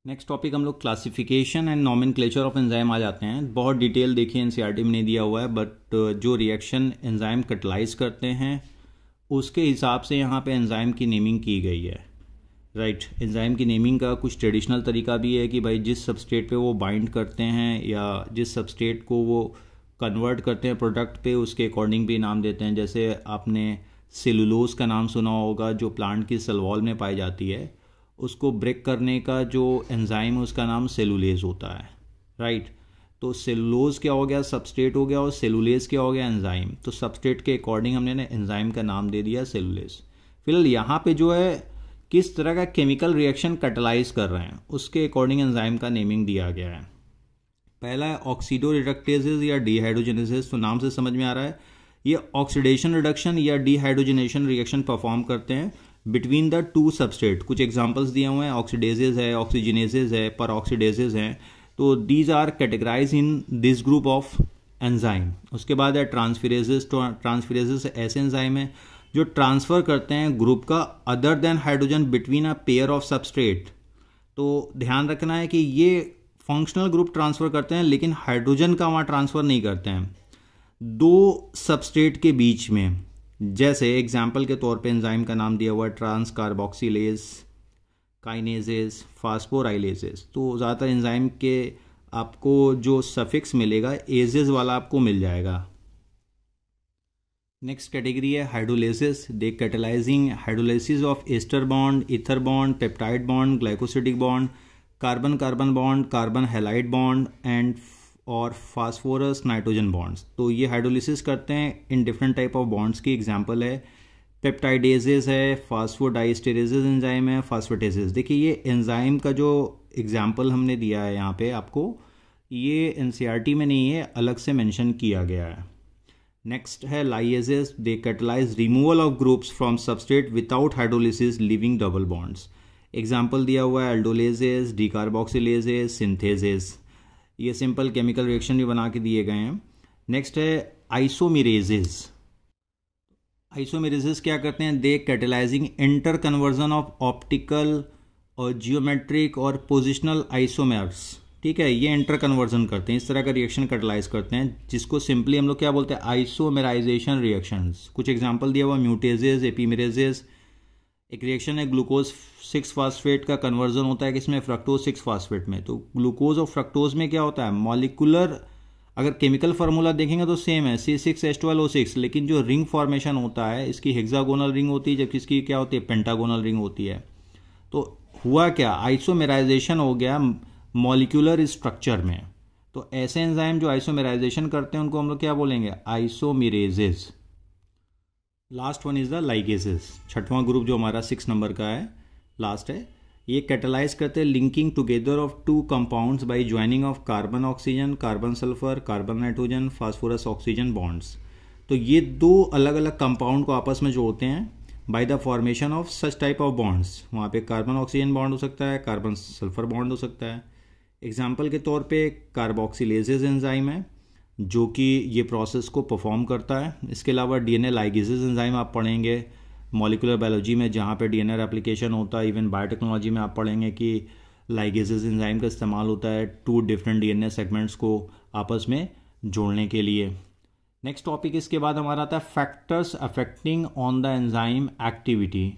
नेक्स्ट टॉपिक हम लोग classification and nomenclature of enzyme आ जाते हैं। बहुत डिटेल देखिए एनसीईआरटी में नहीं दिया हुआ है, बट जो रिएक्शन एंजाइम कैटलाइज करते हैं उसके हिसाब से यहाँ पे एंजाइम की नेमिंग की गई है, राइट। एंजाइम की नेमिंग का कुछ ट्रेडिशनल तरीका भी है कि भाई जिस सबस्ट्रेट पे वो बाइंड करते हैं या जिस सबस्ट्रेट को वो कन्वर्ट करते हैं प्रोडक्ट पे, उसके अकॉर्डिंग भी नाम देते हैं। जैसे आपने सेलुलोज का नाम सुना होगा, जो प्लांट की सेल वॉल में पाई जाती है, उसको ब्रेक करने का जो एंजाइम है उसका नाम सेलुलेज होता है, राइट। तो सेलुलोज क्या हो गया? सबस्ट्रेट हो गया, और सेलुलेज क्या हो गया? एंजाइम। तो सबस्ट्रेट के अकॉर्डिंग हमने एंजाइम का नाम दे दिया सेलुलेज। फिलहाल यहाँ पे जो है किस तरह का केमिकल रिएक्शन कैटलाइज कर रहे हैं उसके अकॉर्डिंग एंजाइम का नेमिंग दिया गया है। पहला है ऑक्सीडो रिडक्टेजेस या डिहाइड्रोजनेसेस। तो नाम से समझ में आ रहा है ये ऑक्सीडेशन रिडक्शन या डिहाइड्रोजनेशन रिएक्शन परफॉर्म करते हैं बिटवीन द टू सबस्ट्रेट। कुछ एग्जांपल्स दिए हुए हैं, ऑक्सीडेजेस है, ऑक्सीजनेसेस है, पर ऑक्सीडेसेस हैं। तो these are categorize in this group of enzyme. उसके बाद है ट्रांसफेरेजेस। तो ट्रांसफेरेजेस ऐसे एंजाइम है जो ट्रांसफर करते हैं ग्रुप का other than hydrogen between a pair of substrate. तो ध्यान रखना है कि ये फंक्शनल ग्रुप ट्रांसफर करते हैं लेकिन हाइड्रोजन का वहाँ ट्रांसफर नहीं करते हैं दो सबस्ट्रेट के बीच में। जैसे एग्जाम्पल के तौर पे एंजाइम का नाम दिया हुआ है ट्रांस कार्बोक्सिलेज, काइनेजेस, फास्फोराइलेजेस। तो ज़्यादातर एंजाइम के आपको जो सफिक्स मिलेगा एजेस वाला आपको मिल जाएगा। नेक्स्ट कैटेगरी है hydrolysis. They catalyzing hydrolysis of ester bond, ether bond, peptide bond, glycosidic bond, carbon carbon bond, carbon halide bond and और फास्फोरस नाइट्रोजन बॉन्ड्स। तो ये हाइड्रोलिसिस करते हैं इन डिफरेंट टाइप ऑफ बॉन्ड्स की। एग्जांपल है peptidases है, फास्फोडाइस्टेरेजेस एंजाइम है, फास्फेटेजेस। देखिए ये एंजाइम का जो एग्जांपल हमने दिया है यहाँ पे आपको, ये एनसीईआरटी में नहीं है, अलग से मेंशन किया गया है। नेक्स्ट है lyases. They catalyse removal of groups from substrate without hydrolysis leaving double bonds. Example दिया हुआ है एल्डोलेजेस, डीकार्बोक्सिलेजेस, सिंथेजेस। ये सिंपल केमिकल रिएक्शन भी बना के दिए गए हैं। नेक्स्ट है आइसोमेरेजेस। आइसोमेरेजेस क्या करते हैं? They catalysing inter conversion of optical और जियोमेट्रिक और पोजिशनल आइसोमेर्स। ठीक है, ये इंटर कन्वर्जन करते हैं, इस तरह का रिएक्शन कैटेलाइज करते हैं, जिसको सिंपली हम लोग क्या बोलते हैं? Isomerisation reactions. कुछ एग्जांपल दिया हुआ म्यूटेजेस, एपीमेरेजेस। एक रिएक्शन है ग्लूकोज 6 फास्फेट का कन्वर्जन होता है किसमें? फ्रक्टोज 6 फास्फेट में। तो ग्लूकोज और फ्रक्टोज में क्या होता है? मॉलिकुलर अगर केमिकल फार्मूला देखेंगे तो सेम है, C6H12O6, लेकिन जो रिंग फॉर्मेशन होता है इसकी हेक्सागोनल रिंग होती है, जबकि इसकी क्या होती है? पेंटागोनल रिंग होती है। तो हुआ क्या? आइसोमेराइजेशन हो गया मॉलिक्यूलर स्ट्रक्चर में। तो ऐसे एंजाइम जो आइसोमेराइजेशन करते हैं उनको हम लोग क्या बोलेंगे? Isomerases. Last one is the ligases. छठवां ग्रुप जो हमारा 6 नंबर का है, लास्ट है। ये कैटेलाइज करते हैं linking together of 2 compounds by joining of carbon oxygen, carbon sulphur, carbon nitrogen, phosphorus oxygen bonds. तो ये 2 अलग अलग कंपाउंड को आपस में जोड़ते हैं by the formation of such type of bonds. वहाँ पे कार्बन ऑक्सीजन बॉन्ड हो सकता है, कार्बन सल्फर बॉन्ड हो सकता है। एग्जाम्पल के तौर पे कार्बोक्सिलेजेस एंजाइम है जो कि ये प्रोसेस को परफॉर्म करता है। इसके अलावा डीएनए लाइगेसेस एंजाइम आप पढ़ेंगे मॉलिकुलर बायोलॉजी में, जहाँ पे डीएनए रेप्लिकेशन होता है। इवन बायोटेक्नोलॉजी में आप पढ़ेंगे कि लाइगेसेस एंजाइम का इस्तेमाल होता है 2 डिफरेंट डीएनए सेगमेंट्स को आपस में जोड़ने के लिए। नेक्स्ट टॉपिक इसके बाद हमारा आता है factors affecting on the enzyme activity.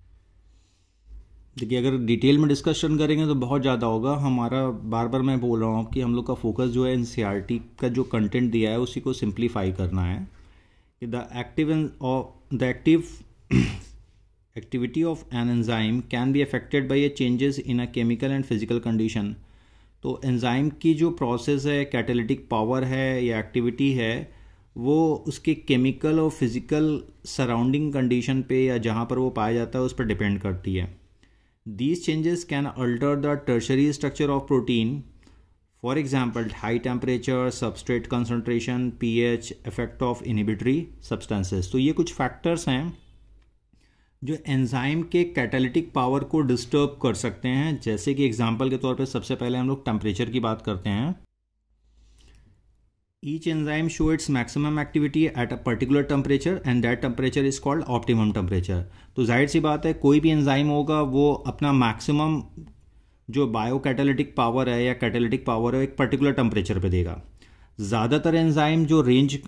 देखिए, अगर डिटेल में डिस्कशन करेंगे तो बहुत ज़्यादा होगा। हमारा बार बार मैं बोल रहा हूँ कि हम लोग का फोकस जो है एनसीईआरटी का जो कंटेंट दिया है उसी को सिंप्लीफाई करना है। कि the active activity of an enzyme can be affected by a changes in a chemical and physical condition। तो एंजाइम की जो प्रोसेस है, कैटालिटिक पावर है या एक्टिविटी है, वो उसके केमिकल और फिजिकल सराउंडिंग कंडीशन पे या जहाँ पर वो पाया जाता है उस पर डिपेंड करती है। These changes can alter the tertiary structure of protein, for example high temperature, substrate concentration, pH, effect of inhibitory substances। तो ये कुछ फैक्टर्स हैं जो एंजाइम के कैटालिटिक पावर को डिस्टर्ब कर सकते हैं। जैसे कि एग्जांपल के तौर पे सबसे पहले हम लोग टेम्परेचर की बात करते हैं। Each enzyme show its maximum activity at a particular temperature and that temperature is called optimum temperature. तो जाहिर सी बात है, कोई भी एंजाइम होगा वो अपना मैक्सिमम जो बायो कैटालिटिक पावर है या कैटालिटिक पावर है एक पर्टिकुलर टेम्परेचर पे देगा। ज़्यादातर एंजाइम जो रेंज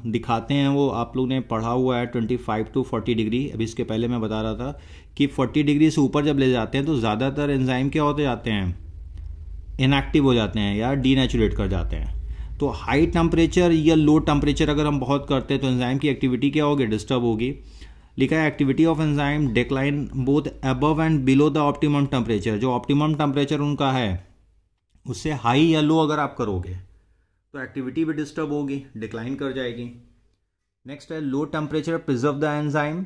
दिखाते हैं वो आप लोग ने पढ़ा हुआ है 25 to 40 डिग्री। अभी इसके पहले मैं बता रहा था कि 40 डिग्री से ऊपर जब ले जाते हैं तो ज़्यादातर एंजाइम क्या होते जाते हैं? इनएक्टिव हो जाते हैं या डीनेचुरेट कर जाते हैं। तो हाई टेम्परेचर या लो टेम्परेचर अगर हम बहुत करते हैं तो एंजाइम की एक्टिविटी क्या होगी? डिस्टर्ब होगी। लिखा है activity of enzyme decline both above and below the optimum temperature. जो ऑप्टिमम टेम्परेचर उनका है उससे हाई या लो अगर आप करोगे तो एक्टिविटी भी डिस्टर्ब होगी, डिक्लाइन कर जाएगी। नेक्स्ट है low temperature preserve the enzyme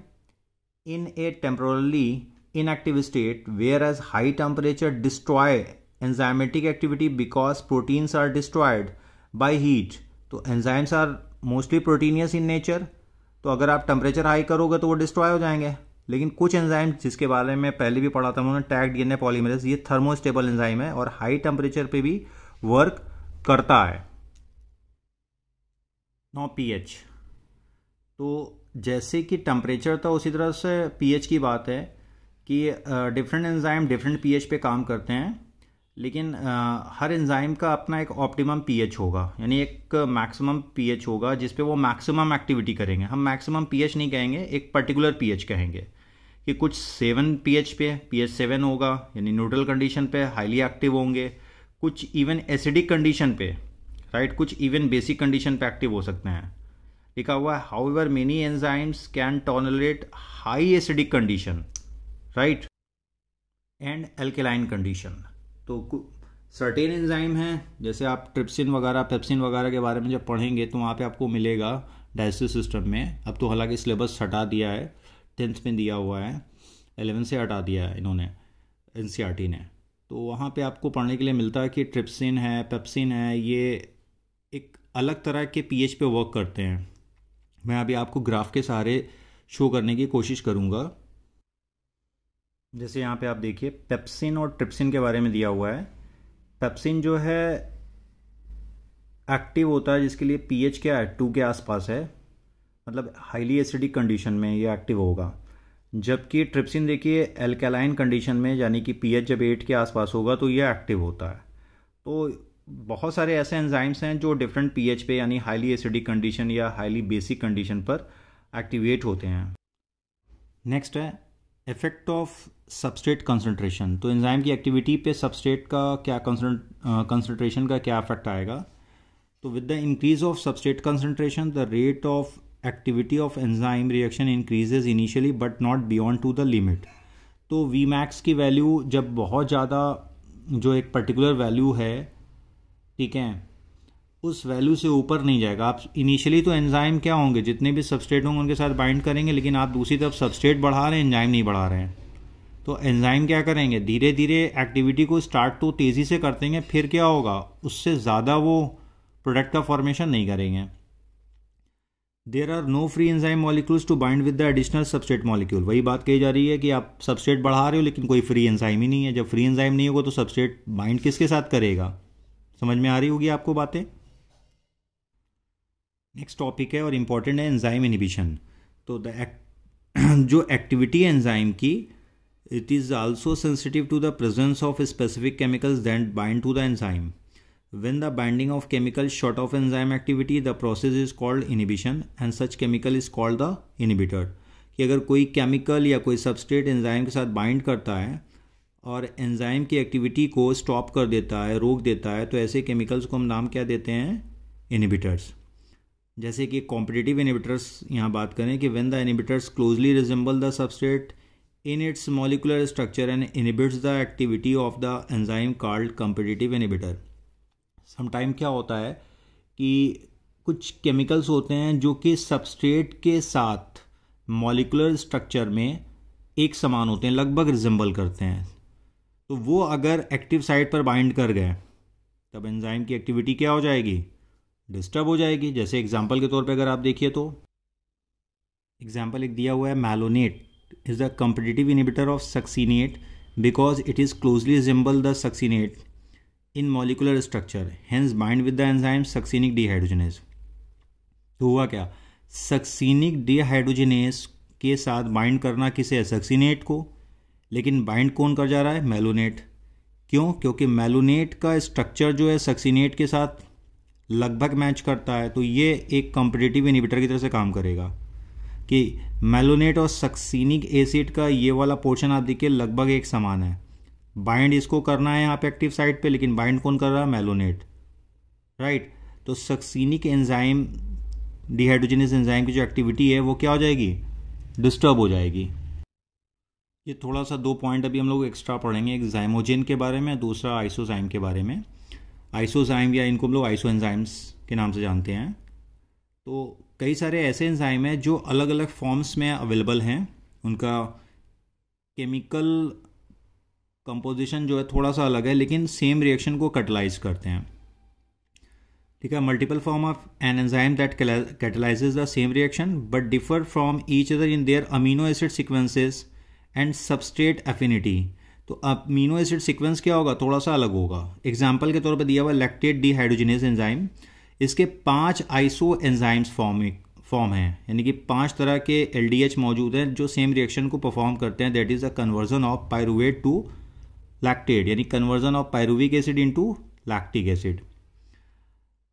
in a temporarily inactive state, whereas high temperature destroy enzymatic activity because proteins are destroyed by heat. तो enzymes are mostly proteinaceous in nature, तो अगर आप temperature high करोगे तो वो destroy हो जाएंगे। लेकिन कुछ एंजाइम जिसके बारे में पहले भी पढ़ा था उन्होंने, टैग डीएनए पॉलीमरेज, ये थर्मोस्टेबल एंजाइम है और हाई टेम्परेचर पे भी वर्क करता है। नो पीएच, तो जैसे कि टेम्परेचर था उसी तरह से पीएच की बात है कि डिफरेंट एंजाइम डिफरेंट पीएच पे काम करते हैं, लेकिन हर एंजाइम का अपना एक ऑप्टिमम पीएच होगा, यानी एक मैक्सिमम पीएच होगा जिस पे वो मैक्सिमम एक्टिविटी करेंगे। हम मैक्सिमम पीएच नहीं कहेंगे, एक पर्टिकुलर पीएच कहेंगे कि कुछ 7 पीएच पे पीएच 7 होगा, यानी न्यूट्रल कंडीशन पे हाईली एक्टिव होंगे, कुछ इवन एसिडिक कंडीशन पे, राइट, कुछ इवन बेसिक कंडीशन पे एक्टिव हो सकते हैं। लिखा हुआ है however many enzymes can tolerate high acidic condition, right, and alkaline condition. तो सर्टेन एंजाइम हैं, जैसे आप ट्रिप्सिन वगैरह पेप्सिन वगैरह के बारे में जब पढ़ेंगे तो वहाँ पे आपको मिलेगा डाइजेस्टिव सिस्टम में। अब तो हालांकि सिलेबस हटा दिया है, 10th में दिया हुआ है, 11 से हटा दिया है इन्होंने, एनसीईआरटी ने। तो वहाँ पे आपको पढ़ने के लिए मिलता है कि ट्रिप्सिन है, पेप्सिन है, ये एक अलग तरह के पीएच पे वर्क करते हैं। मैं अभी आपको ग्राफ के सहारे शो करने की कोशिश करूँगा। जैसे यहाँ पे आप देखिए पेप्सिन और ट्रिप्सिन के बारे में दिया हुआ है। पेप्सिन जो है एक्टिव होता है जिसके लिए पीएच क्या है 2 के आसपास है, मतलब हाईली एसिडिक कंडीशन में ये एक्टिव होगा। जबकि ट्रिप्सिन देखिए एल्कलाइन कंडीशन में यानी कि पीएच जब 8 के आसपास होगा तो ये एक्टिव होता है। तो बहुत सारे ऐसे एंजाइम्स हैं जो डिफरेंट पीएच पे यानी हाईली एसिडिक कंडीशन या हाईली बेसिक कंडीशन पर एक्टिवेट होते हैं। नेक्स्ट है इफेक्ट ऑफ सबस्ट्रेट कंसंट्रेशन। तो एंजाइम की एक्टिविटी पे सबस्ट्रेट का क्या कंसंट्रेशन का क्या इफेक्ट आएगा। तो with the increase of substrate concentration the rate of activity of enzyme reaction increases initially but not beyond to the limit. तो वी मैक्स की वैल्यू जब बहुत ज़्यादा जो एक पर्टिकुलर वैल्यू है, ठीक है, उस वैल्यू से ऊपर नहीं जाएगा। आप इनिशियली तो एंजाइम क्या होंगे, जितने भी सबस्ट्रेट होंगे उनके साथ बाइंड करेंगे, लेकिन आप दूसरी तरफ सबस्ट्रेट बढ़ा रहे हैं, एंजाइम नहीं बढ़ा रहे हैं। तो एंजाइम क्या करेंगे, धीरे धीरे एक्टिविटी को स्टार्ट तो तेज़ी से करते हैं, फिर क्या होगा उससे ज़्यादा वो प्रोडक्ट का फॉर्मेशन नहीं करेंगे। There are no free enzyme molecules to bind with the additional substrate molecule. वही बात कही जा रही है कि आप सबस्ट्रेट बढ़ा रहे हो लेकिन कोई फ्री एंजाइम ही नहीं है। जब फ्री एंजाइम नहीं होगा तो सबस्ट्रेट बाइंड किसके साथ करेगा। समझ में आ रही होगी आपको बातें। नेक्स्ट टॉपिक है और इम्पॉर्टेंट है एंजाइम इनिबिशन। तो जो एक्टिविटी है एंजाइम की, it is also sensitive to the presence of specific chemicals that bind to the enzyme. When the binding of chemicals short of enzyme activity, the process is called inhibition and such chemical is called the inhibitor। कि अगर कोई chemical या कोई substrate enzyme के साथ bind करता है और एंजाइम की एक्टिविटी को स्टॉप कर देता है, रोक देता है, तो ऐसे केमिकल्स को हम नाम क्या देते हैं, इनहिबिटर्स। जैसे कि कॉम्पिटिटिव इनहिबिटर्स यहाँ बात करें कि when the inhibitors closely resemble the substrate in its molecular structure and inhibits the activity of the enzyme called competitive inhibitor। Sometime क्या होता है कि कुछ केमिकल्स होते हैं जो कि सबस्ट्रेट के साथ मॉलिक्यूलर स्ट्रक्चर में एक समान होते हैं, लगभग रिजेंबल करते हैं। तो वो अगर एक्टिव साइट पर बाइंड कर गए तब एंजाइम की एक्टिविटी क्या हो जाएगी, डिस्टर्ब हो जाएगी। जैसे एग्जांपल के तौर पे अगर आप देखिए तो एग्जांपल एक दिया हुआ है, malonate is the competitive inhibitor of succinate because it is closely resemble the succinate in molecular structure, hence bind with the enzyme succinic dehydrogenase. तो हुआ क्या, सक्सीनिक डीहाइड्रोजनेज के साथ बाइंड करना किसे है, सक्सीनेट को, लेकिन बाइंड कौन कर जा रहा है, मैलोनेट। क्यों, क्योंकि मैलोनेट का स्ट्रक्चर जो है सक्सीनेट के साथ लगभग मैच करता है। तो ये एक कॉम्पिटिटिव इनहिबिटर की तरह से काम करेगा कि मैलोनेट और सक्सीनिक एसिड का ये वाला पोर्शन आप देखिए लगभग एक समान है। बाइंड इसको करना है यहाँ पे एक्टिव साइट पे, लेकिन बाइंड कौन कर रहा है, मैलोनेट, राइट। तो सक्सीनिक एंजाइम डीहाइड्रोजनेज एंजाइम की जो एक्टिविटी है वो क्या हो जाएगी, डिस्टर्ब हो जाएगी। ये थोड़ा सा 2 पॉइंट अभी हम लोग एक्स्ट्रा पढ़ेंगे, एक जाइमोजेन के बारे में, दूसरा आइसोजाइम के बारे में। आइसोजाइम या इनको हम लोग आइसो एंजाइम्स के नाम से जानते हैं। तो कई सारे ऐसे एंजाइम हैं जो अलग अलग फॉर्म्स में अवेलेबल हैं, उनका केमिकल कंपोजिशन जो है थोड़ा सा अलग है लेकिन सेम रिएक्शन को कैटलाइज करते हैं, ठीक है। Multiple form of an enzyme that catalyses the same reaction but differ from each other in their amino acid sequences and substrate affinity. तो अमीनो एसिड सीक्वेंस क्या होगा, थोड़ा सा अलग होगा। एग्जाम्पल के तौर पर दिया हुआ लैक्टेट डीहाइड्रोजनेज एंजाइम, इसके 5 आइसो एंजाइम्स फॉर्म हैं, यानी कि 5 तरह के एलडीएच मौजूद हैं जो सेम रिएक्शन को परफॉर्म करते हैं। That is the conversion of pyruvate to lactate, यानी conversion of pyruvic acid into lactic acid.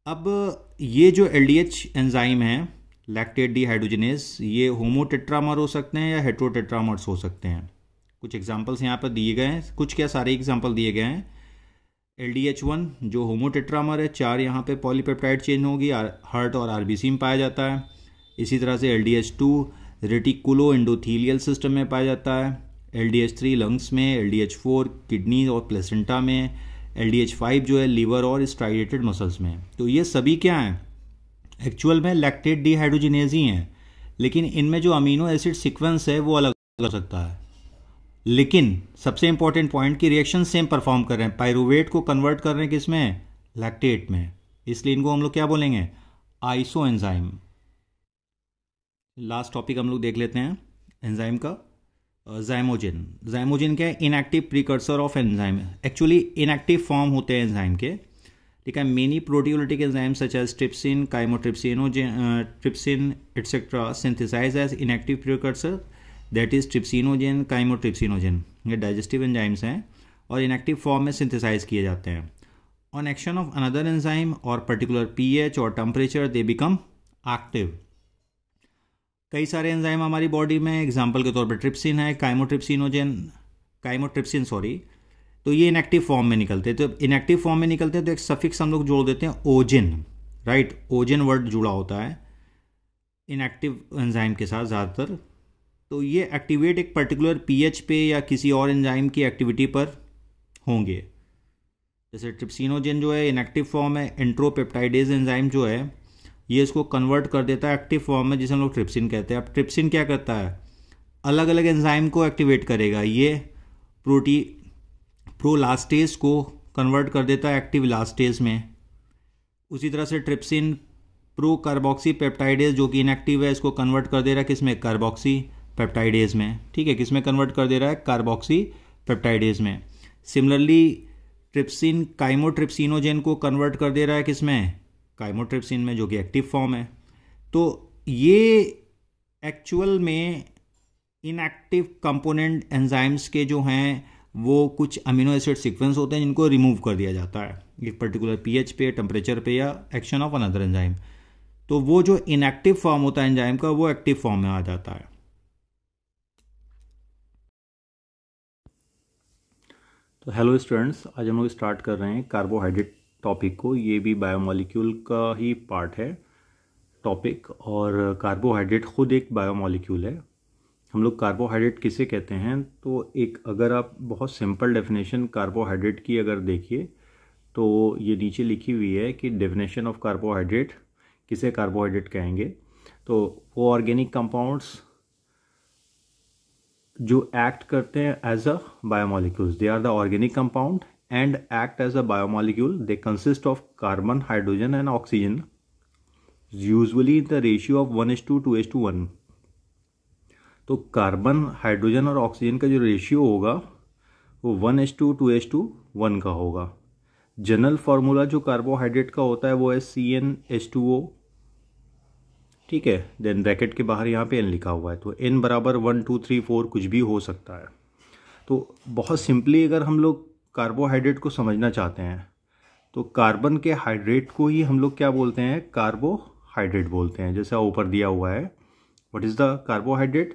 अब ये जो एलडीएच एंजाइम है लैक्टेट डीहाइड्रोजनेज, ये होमोटेट्रामर हो सकते हैं या हेट्रोटेट्रामर्स हो सकते हैं। कुछ एग्जांपल्स यहाँ पर दिए गए हैं, कुछ क्या सारे एग्जांपल दिए गए हैं। LDH1 जो होमोटेट्रामर है, 4 यहाँ पे पॉलीपेप्टाइड चेन होगी, हार्ट और आरबीसी में पाया जाता है। इसी तरह से LDH2 रेटिकुलो एंडोथीलियल सिस्टम में पाया जाता है, LDH3 लंग्स में, LDH4 किडनी और प्लेसेंटा में, LDH5 जो है लीवर और स्ट्राइएटेड मसल्स में। तो ये सभी क्या हैं, एक्चुअल में लैक्टेट डीहाइड्रोजनेज ही हैं, लेकिन इनमें जो अमीनो एसिड सीक्वेंस है वो अलग हो सकता है। लेकिन सबसे इंपॉर्टेंट पॉइंट की रिएक्शन सेम परफॉर्म कर रहे हैं, पायरुवेट को कन्वर्ट कर रहे हैं किसमें, लैक्टेट में, इसलिए इनको हम लोग क्या बोलेंगे, आइसो एंजाइम। लास्ट टॉपिक हम लोग देख लेते हैं एंजाइम का। जाइमोजिन। जाइमोजिन क्या है? Inactive precursor of enzyme. Actually inactive form होते हैं एंजाइम के, ठीक है। Many proteolytic enzyme such as trypsin, trypsin etcetera synthesize as inactive precursor, that is trypsinogen, chymotrypsinogen. ये डाइजेस्टिव एंजाइम्स हैं और इनएक्टिव फॉर्म में सिंथेसाइज किए जाते हैं। On action of another enzyme और पर्टिकुलर पीएच और टेम्परेचर दे बिकम एक्टिव। कई सारे एंजाइम हमारी बॉडी में, एग्जाम्पल के तौर पर ट्रिप्सिन है, काइमोट्रिप्सिन तो ये इनएक्टिव फॉर्म में निकलते हैं। तो इनएक्टिव फॉर्म में निकलते हैं तो एक सफिक्स हम लोग जोड़ देते हैं ओजिन, राइट। ओजिन वर्ड जुड़ा होता है इनएक्टिव एंजाइम के साथ ज़्यादातर। तो ये एक्टिवेट एक पर्टिकुलर पीएच पे या किसी और एंजाइम की एक्टिविटी पर होंगे। जैसे ट्रिप्सिनोजेन जो है इनएक्टिव फॉर्म है, एंट्रोपेप्टाइडेज एंजाइम जो है ये इसको कन्वर्ट कर देता है एक्टिव फॉर्म में, जिसे हम लोग ट्रिप्सिन कहते हैं। अब ट्रिप्सिन क्या करता है? अलग अलग एंजाइम को एक्टिवेट करेगा। ये प्रोलास्टेज को कन्वर्ट कर देता है एक्टिव इलास्टेज में। उसी तरह से ट्रिप्सिन प्रो कार्बोक्सी पेप्टाइडेज जो कि इनएक्टिव है, इसको कन्वर्ट कर दे रहा है किसमें? कार्बोक्सी पेप्टाइडेज में, ठीक है। किसमें कन्वर्ट कर दे रहा है? कार्बोक्सी पेप्टाइडेज में। सिमिलरली ट्रिप्सिन काइमोट्रिप्सिनोजेन को कन्वर्ट कर दे रहा है किसमें? काइमोट्रिप्सिन में, जो कि एक्टिव फॉर्म है। तो ये एक्चुअल में इनएक्टिव कंपोनेंट एंजाइम्स के जो हैं वो कुछ अमीनो एसिड सीक्वेंस होते हैं जिनको रिमूव कर दिया जाता है एक पर्टिकुलर पीएच पे, टेम्परेचर पे या एक्शन ऑफ अनदर एंजाइम। तो वो जो इनएक्टिव फॉर्म होता है एंजाइम का वो एक्टिव फॉर्म में आ जाता है। तो हेलो स्टूडेंट्स, आज हम लोग स्टार्ट कर रहे हैं कार्बोहाइड्रेट टॉपिक को। ये भी बायोमॉलिक्यूल का ही पार्ट है टॉपिक, और कार्बोहाइड्रेट खुद एक बायोमॉलिक्यूल है। हम लोग कार्बोहाइड्रेट किसे कहते हैं? तो एक, अगर आप बहुत सिंपल डेफिनेशन कार्बोहाइड्रेट की अगर देखिए तो ये नीचे लिखी हुई है कि डेफिनेशन ऑफ कार्बोहाइड्रेट, किसे कार्बोहाइड्रेट कहेंगे? तो वो ऑर्गेनिक कंपाउंड्स जो एक्ट करते हैं as a biomolecules, they are the organic compound and act as a biomolecule. They consist of carbon, hydrogen and oxygen, usually in the ratio of 1:2:1. तो carbon, hydrogen और oxygen का जो ratio होगा वो 1:2:1 का होगा। जनरल फार्मूला जो carbohydrate का होता है वो है CnH2O, ठीक है। देन ब्रैकेट के बाहर यहाँ पे N लिखा हुआ है, तो N बराबर 1 2 3 4 कुछ भी हो सकता है। तो बहुत सिंपली अगर हम लोग कार्बोहाइड्रेट को समझना चाहते हैं तो कार्बन के हाइड्रेट को ही हम लोग क्या बोलते हैं? कार्बोहाइड्रेट बोलते हैं। जैसा ऊपर दिया हुआ है, व्हाट इज द कार्बोहाइड्रेट?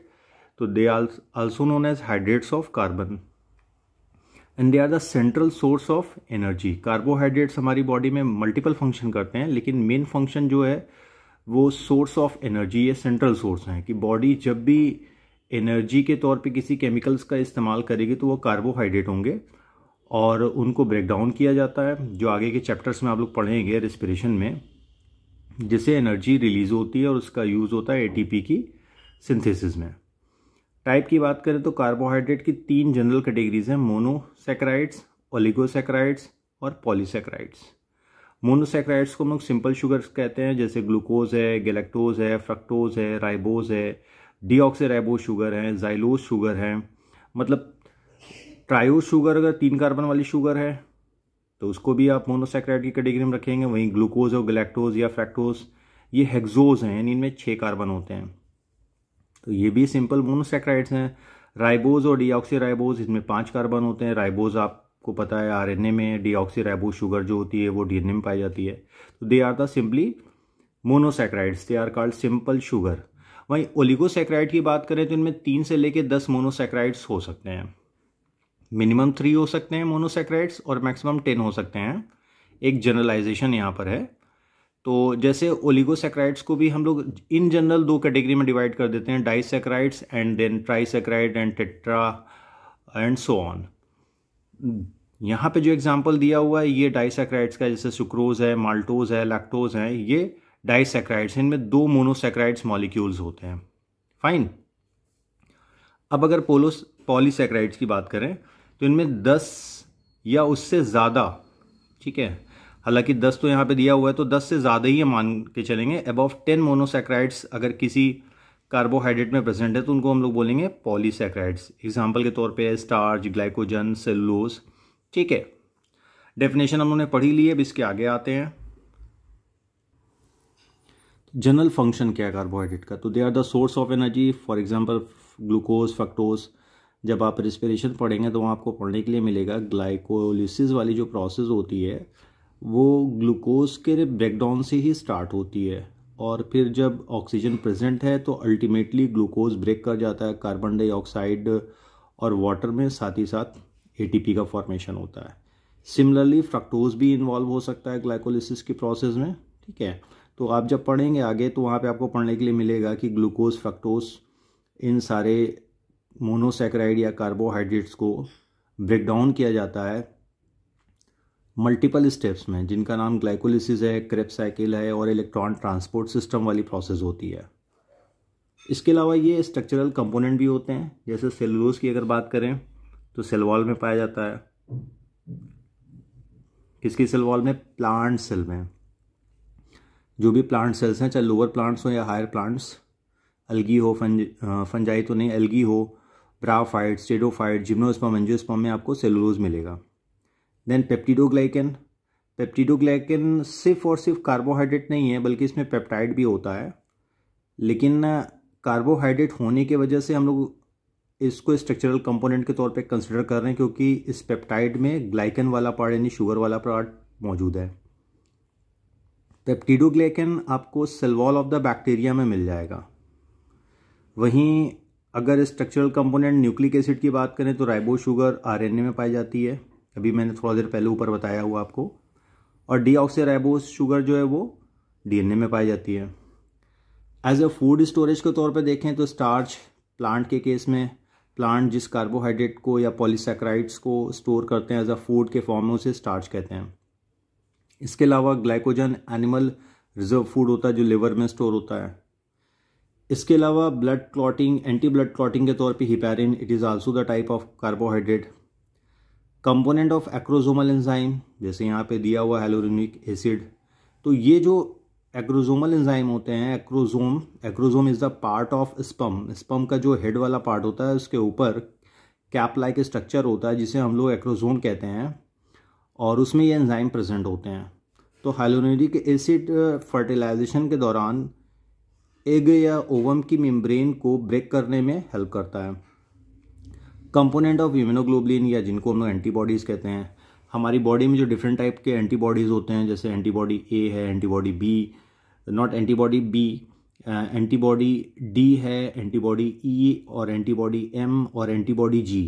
तो they are also known as hydrates of carbon and they are the central source of energy. Carbohydrates हमारी बॉडी में मल्टीपल फंक्शन करते हैं, लेकिन मेन फंक्शन जो है वो सोर्स ऑफ एनर्जी, ये सेंट्रल सोर्स है कि बॉडी जब भी एनर्जी के तौर पे किसी केमिकल्स का इस्तेमाल करेगी तो वो कार्बोहाइड्रेट होंगे और उनको ब्रेक डाउन किया जाता है, जो आगे के चैप्टर्स में आप लोग पढ़ेंगे रेस्पिरेशन में, जिससे एनर्जी रिलीज होती है और उसका यूज़ होता है एटीपी की सिंथेसिस में। टाइप की बात करें तो कार्बोहाइड्रेट की 3 जनरल कैटेगरीज हैं: मोनोसैकेराइड्स, ओलिगोसैकेराइड्स और पॉलीसैकेराइड्स। मोनोसैकेराइड्स को हम लोग सिंपल शुगर्स कहते हैं, जैसे ग्लूकोज है, गैलेक्टोज है, फ्रक्टोज है, राइबोज है, डीऑक्सीराइबोज शुगर है, जाइलोज शुगर है। मतलब ट्रायोज शुगर अगर 3 कार्बन वाली शुगर है तो उसको भी आप मोनोसैकेराइड की कैटेगरी में रखेंगे। वहीं ग्लूकोज और गैलेक्टोज या फ्रैक्टोज ये हेक्सोज हैं, यानी इनमें 6 कार्बन होते हैं, तो ये भी सिंपल मोनोसैकेराइड्स हैं। राइबोज और डीऑक्सीराइबोज, इसमें 5 कार्बन होते हैं। राइबोज आपको पता है आरएनए में, डीऑक्सीराइबोज शुगर जो होती है वो डीएनए में पाई जाती है। तो they are the simply monosaccharides, they are called simple sugar. वहीं ओलिगोसैकेराइड की बात करें तो इनमें 3 से लेकर 10 मोनोसैकेराइड्स हो सकते हैं। मिनिमम 3 हो सकते हैं मोनोसैकेराइड्स और मैक्सिमम 10 हो सकते हैं। एक जनरलाइजेशन यहाँ पर है। तो जैसे ओलिगोसैकेराइड्स को भी हम लोग इन जनरल 2 कैटेगरी में डिवाइड कर देते हैं, disaccharides and then trisaccharide and tetra and so on. यहाँ पे जो एग्जांपल दिया हुआ है ये डाइसैकेराइड्स का, जैसे सुक्रोज है, माल्टोज है, लैक्टोज है, ये डाइसैकेराइड्स, इनमें 2 मोनोसैकेराइड्स मॉलिक्यूल्स होते हैं। फाइन। अब अगर पॉलीसैकेराइड्स की बात करें तो इनमें 10 या उससे ज़्यादा, ठीक है, हालांकि 10 तो यहाँ पे दिया हुआ है तो 10 से ज़्यादा ही मान के चलेंगे। अबव 10 मोनोसैकेराइड्स अगर किसी कार्बोहाइड्रेट में प्रेजेंट है तो उनको हम लोग बोलेंगे पॉलीसैकेराइड्स। एग्जाम्पल के तौर पे स्टार्च, ग्लाइकोजन, सेलुलोज। ठीक है, डेफिनेशन हम लोगों ने पढ़ी ली है। अब इसके आगे आते हैं। जनरल फंक्शन क्या है कार्बोहाइड्रेट का? तो they are the source of energy. For example glucose, fructose. जब आप रेस्पिरेशन पढ़ेंगे तो वहाँ आपको पढ़ने के लिए मिलेगा ग्लाइकोलिसिस वाली जो प्रोसेस होती है वो ग्लूकोज के ब्रेकडाउन से ही स्टार्ट होती है, और फिर जब ऑक्सीजन प्रेजेंट है तो अल्टीमेटली ग्लूकोज ब्रेक कर जाता है कार्बन डाइऑक्साइड और वाटर में, साथ ही साथ एटीपी का फॉर्मेशन होता है। सिमिलरली फ्रक्टोज भी इन्वॉल्व हो सकता है ग्लाइकोलिसिस की प्रोसेस में। ठीक है, तो आप जब पढ़ेंगे आगे तो वहाँ पे आपको पढ़ने के लिए मिलेगा कि ग्लूकोज, फ्रक्टोज, इन सारे मोनोसैकेराइड या कार्बोहाइड्रेट्स को ब्रेक डाउन किया जाता है मल्टीपल स्टेप्स में, जिनका नाम ग्लाइकोलिसिस है, क्रेब्स साइकिल है और इलेक्ट्रॉन ट्रांसपोर्ट सिस्टम वाली प्रोसेस होती है। इसके अलावा ये स्ट्रक्चरल कंपोनेंट भी होते हैं। जैसे सेलुलोज की अगर बात करें तो सेल वॉल में पाया जाता है। किसकी सेल वॉल में? प्लांट सेल में। जो भी प्लांट सेल्स हैं, चाहे लोअर प्लांट्स हो या हायर प्लांट्स, अलगी हो, फंजाई तो नहीं, अलगी हो, ब्राफाइट, स्टेडोफाइट, जिम्नोस्पर्म, एंजियोस्पर्म में आपको सेलुलोज मिलेगा। Then peptidoglycan. पेप्टिडोग्लाइकन सिर्फ और सिर्फ कार्बोहाइड्रेट नहीं है, बल्कि इसमें पेप्टाइड भी होता है। लेकिन कार्बोहाइड्रेट होने की वजह से हम लोग इसको स्ट्रक्चरल कंपोनेंट के तौर पे कंसिडर कर रहे हैं, क्योंकि इस पेप्टाइड में ग्लाइकन वाला पार्ट यानी शुगर वाला पार्ट मौजूद है। पेप्टिडोग्लाइकन आपको cell wall of the bacteria में मिल जाएगा। वहीं अगर स्ट्रक्चरल कंपोनेंट न्यूक्लिक एसिड की बात करें तो राइबो शुगर आरएनए में पाई जाती है, अभी मैंने थोड़ा देर पहले ऊपर बताया हुआ आपको। और डीऑक्सीराइबोस शुगर जो है वो डीएनए में पाई जाती है। एज अ फूड स्टोरेज के तौर पे देखें तो स्टार्च, प्लांट के केस में प्लांट जिस कार्बोहाइड्रेट को या पॉलीसैकेराइड्स को स्टोर करते हैं एज अ फूड के फॉर्म में, उसे स्टार्च कहते हैं। इसके अलावा ग्लाइकोजन एनिमल रिजर्व फूड होता है जो लिवर में स्टोर होता है। इसके अलावा blood clotting, anti blood clotting के तौर पे heparin, it is also the type of carbohydrate. Component of acrosomal enzyme, जैसे यहाँ पे दिया हुआ हैलोरोनिक एसिड। तो ये जो एक्रोसोमल एंजाइम होते हैं, acrosome is the part of sperm. Sperm का जो हेड वाला पार्ट होता है उसके ऊपर कैप लाइक स्ट्रक्चर होता है जिसे हम लोग एक्रोसोम कहते हैं, और उसमें ये एंजाइम प्रेजेंट होते हैं। तो हाइलोरोनिक एसिड फर्टिलाइजेशन के दौरान एग या ओवम की मेम्ब्रेन को ब्रेक करने में हेल्प करता है। कंपोनेंट ऑफ इम्यूनोग्लोबुलिन, या जिनको हम लोग एंटीबॉडीज़ कहते हैं। हमारी बॉडी में जो डिफरेंट टाइप के एंटीबॉडीज़ होते हैं, जैसे एंटीबॉडी ए है, antibody B, not antibody B, antibody D है, एंटीबॉडी ई और एंटीबॉडी एम और एंटीबॉडी जी,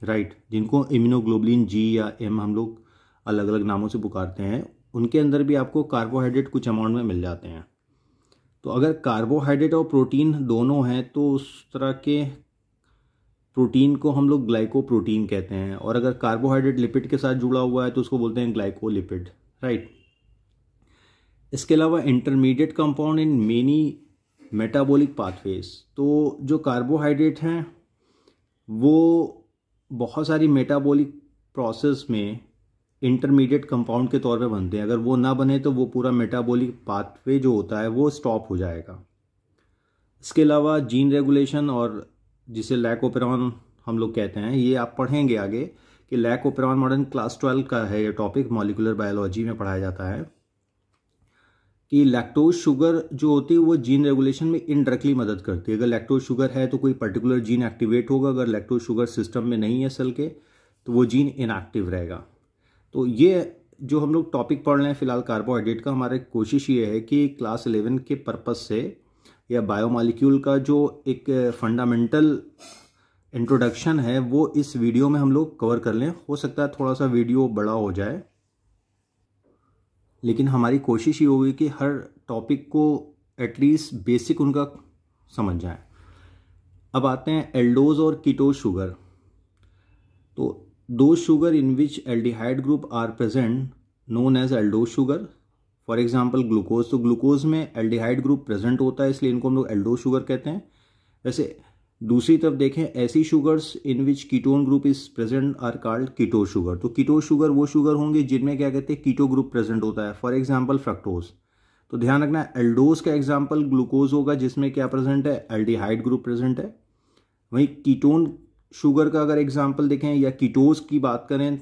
राइट, जिनको इम्यूनोग्लोबुलिन जी या एम हम लोग अलग अलग नामों से पुकारते हैं। उनके अंदर भी आपको कार्बोहाइड्रेट कुछ अमाउंट में मिल जाते हैं। तो अगर कार्बोहाइड्रेट और प्रोटीन दोनों हैं तो उस तरह के प्रोटीन को हम लोग ग्लाइकोप्रोटीन कहते हैं, और अगर कार्बोहाइड्रेट लिपिड के साथ जुड़ा हुआ है तो उसको बोलते हैं ग्लाइकोलिपिड, राइट। इसके अलावा intermediate compound in many metabolic pathways. तो जो कार्बोहाइड्रेट हैं वो बहुत सारी मेटाबॉलिक प्रोसेस में इंटरमीडिएट कंपाउंड के तौर पे बनते हैं। अगर वो ना बने तो वो पूरा मेटाबॉलिक पाथवे जो होता है वो स्टॉप हो जाएगा। इसके अलावा जीन रेगुलेशन, और जिसे लैकोपेरॉन हम लोग कहते हैं, ये आप पढ़ेंगे आगे कि लैकोपेरॉन मॉडर्न क्लास 12 का है ये टॉपिक, मॉलिक्यूलर बायोलॉजी में पढ़ाया जाता है कि लैक्टोज शुगर जो होती है वो जीन रेगुलेशन में इनडायरेक्टली मदद करती है। अगर लैक्टोज शुगर है तो कोई पर्टिकुलर जीन एक्टिवेट होगा, अगर लैक्टोज शुगर सिस्टम में नहीं है सेल के तो वो जीन इनएक्टिव रहेगा। तो ये जो हम लोग टॉपिक पढ़ रहे हैं फिलहाल कार्बोहाइड्रेट का, हमारी कोशिश ये है कि क्लास 11 के पर्पस से या बायोमॉलिक्यूल का जो एक फंडामेंटल इंट्रोडक्शन है वो इस वीडियो में हम लोग कवर कर लें। हो सकता है थोड़ा सा वीडियो बड़ा हो जाए, लेकिन हमारी कोशिश ये होगी कि हर टॉपिक को एटलीस्ट बेसिक उनका समझ जाए। अब आते हैं एल्डोज और कीटोज शुगर। तो those sugar in which aldehyde group are present known as aldose sugar. For example glucose, तो ग्लूकोज में एल्डिहाइड ग्रुप प्रेजेंट होता है इसलिए इनको हम लोग एल्डोज शुगर कहते हैं। वैसे दूसरी तरफ देखें, ऐसी sugars in which ketone group is present are called ketose sugar. तो कीटोज शुगर वो शुगर होंगे जिनमें क्या कहते हैं कीटो ग्रुप प्रेजेंट होता है। फॉर एग्जाम्पल फ्रक्टोज, तो ध्यान रखना एल्डोज का एग्जाम्पल ग्लूकोज होगा जिसमें क्या प्रेजेंट है, एल्डिहाइड ग्रुप प्रेजेंट है। वहीं कीटोन शुगर का अगर एग्जाम्पल देखें या कीटोज की बात करें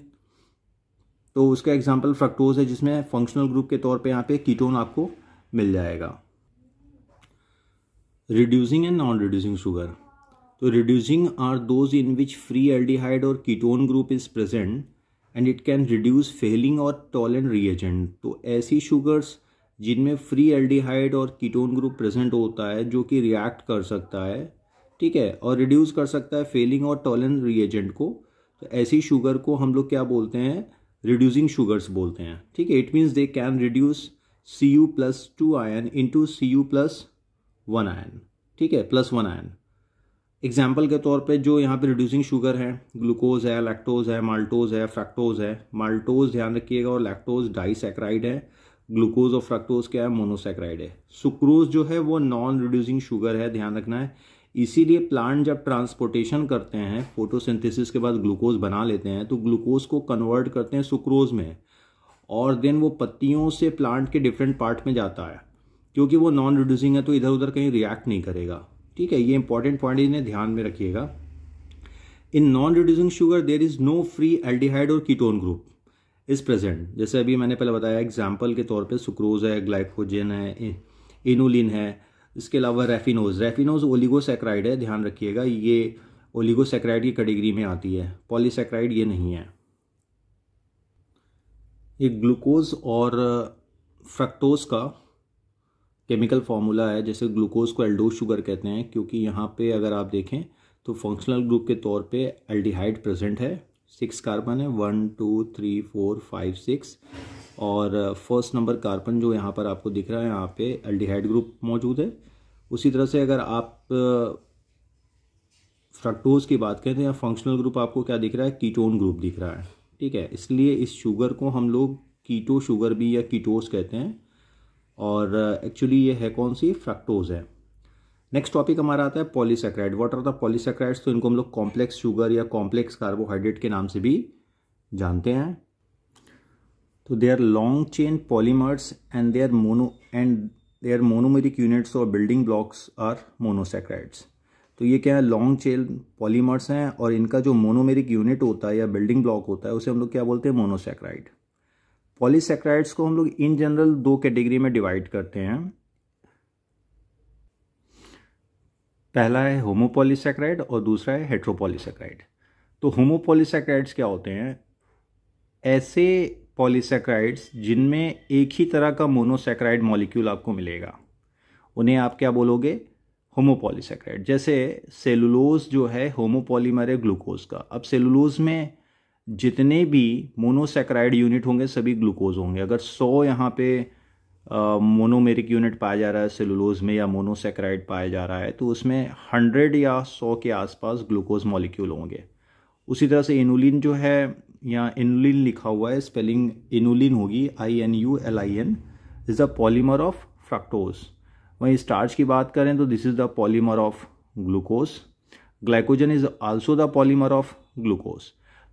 तो उसका एग्जाम्पल फ्रक्टोज है जिसमें फंक्शनल ग्रुप के तौर पे यहाँ पे कीटोन आपको मिल जाएगा। Reducing and non reducing sugar, तो reducing are those in which free aldehyde और ketone group is present and it can reduce Fehling और टॉलेंट रिएजेंट। तो ऐसी शुगर्स जिनमें फ्री एल्डिहाइड और कीटोन ग्रुप प्रेजेंट होता है जो कि रिएक्ट कर सकता है, ठीक है, और रिड्यूस कर सकता है फेलिंग और टॉलेंट रिएजेंट को, तो ऐसी शुगर को हम लोग क्या बोलते हैं, रिड्यूसिंग शुगर्स बोलते हैं। ठीक है, it means they can reduce Cu+2 ion into Cu+1 ion, ठीक है, +1 आयन। एग्जाम्पल के तौर पे जो यहाँ पे रिड्यूसिंग शुगर है, ग्लूकोज है, लैक्टोज है, माल्टोज है, फ्रक्टोज है। माल्टोज ध्यान रखिएगा और लैक्टोज डाइसैकराइड है, ग्लूकोज और फ्रक्टोज क्या है, मोनोसैकराइड है। सुक्रोज जो है वो नॉन रिड्यूसिंग शुगर है, ध्यान रखना है। इसीलिए प्लांट जब ट्रांसपोर्टेशन करते हैं, फोटोसिंथेसिस के बाद ग्लूकोज बना लेते हैं तो ग्लूकोज को कन्वर्ट करते हैं सुक्रोज में और देन वो पत्तियों से प्लांट के डिफरेंट पार्ट में जाता है। क्योंकि वो नॉन रिड्यूसिंग है तो इधर उधर कहीं रिएक्ट नहीं करेगा, ठीक है, ये इंपॉर्टेंट पॉइंट इन्हें ध्यान में रखिएगा। इन non reducing sugar there is no free aldehyde और कीटोन ग्रुप इज प्रेजेंट। जैसे अभी मैंने पहले बताया एग्जाम्पल के तौर पे सुक्रोज है, ग्लाइकोजन है, इनुलिन है, इसके अलावा रेफिनोज ओलिगोसैकराइड है, ध्यान रखिएगा, ये ओलिगोसैकराइड की कैटेगरी में आती है, पॉलीसैकराइड ये नहीं है। ये ग्लूकोज और फ्रक्टोज का केमिकल फार्मूला है। जैसे ग्लूकोज को एल्डोज शुगर कहते हैं क्योंकि यहाँ पे अगर आप देखें तो फंक्शनल ग्रुप के तौर पे एल्डिहाइड प्रेजेंट है, 6 कार्बन है, 1 2 3 4 5 6, और फर्स्ट नंबर कार्बन जो यहाँ पर आपको दिख रहा है यहाँ पे एल्डिहाइड ग्रुप मौजूद है। उसी तरह से अगर आप फ्रक्टोज की बात करें तो यहाँ फंक्शनल ग्रुप आपको क्या दिख रहा है, कीटोन ग्रुप दिख रहा है, ठीक है। इसलिए इस शुगर को हम लोग कीटो शुगर भी या कीटोस कहते हैं और एक्चुअली ये है कौन सी, फ्रक्टोज है। नेक्स्ट टॉपिक हमारा आता है polysaccharide. What are the polysaccharides, तो इनको हम लोग कॉम्प्लेक्स शुगर या कॉम्प्लेक्स कार्बोहाइड्रेट के नाम से भी जानते हैं। तो they are long chain polymers and their monomeric units or building blocks are monosaccharides. तो ये क्या है, लॉन्ग चेन पॉलीमर्स हैं और इनका जो मोनोमेरिक यूनिट होता है या बिल्डिंग ब्लॉक होता है उसे हम लोग क्या बोलते हैं, मोनोसैकराइड। पॉलीसैकराइड्स को हम लोग इन जनरल 2 कैटेगरी में डिवाइड करते हैं। पहला है होमोपॉलीसैकराइड और दूसरा है हेट्रोपॉलीसैकराइड। तो होमोपॉलीसैकराइड्स क्या होते हैं, ऐसे पॉलीसैकराइड्स जिनमें एक ही तरह का मोनोसैकराइड मॉलिक्यूल आपको मिलेगा, उन्हें आप क्या बोलोगे, होमोपॉलीसैकराइड। जैसे सेलुलोज जो है होमोपॉलीमर है ग्लूकोज का। अब सेलुलोज में जितने भी मोनोसैकराइड यूनिट होंगे सभी ग्लूकोज होंगे। अगर 100 यहाँ पे मोनोमेरिक यूनिट पाया जा रहा है सेलुलोज में या मोनोसैकराइड पाया जा रहा है तो उसमें 100 या 100 के आसपास ग्लूकोज मॉलिक्यूल होंगे। उसी तरह से इनुलिन जो है, यहाँ इनुलिन लिखा हुआ है, स्पेलिंग इनुलिन होगी INULIN, is the polymer of fructose. वहीं स्टार्च की बात करें तो this is the polymer of glucose. Glycogen is also the polymer of glucose.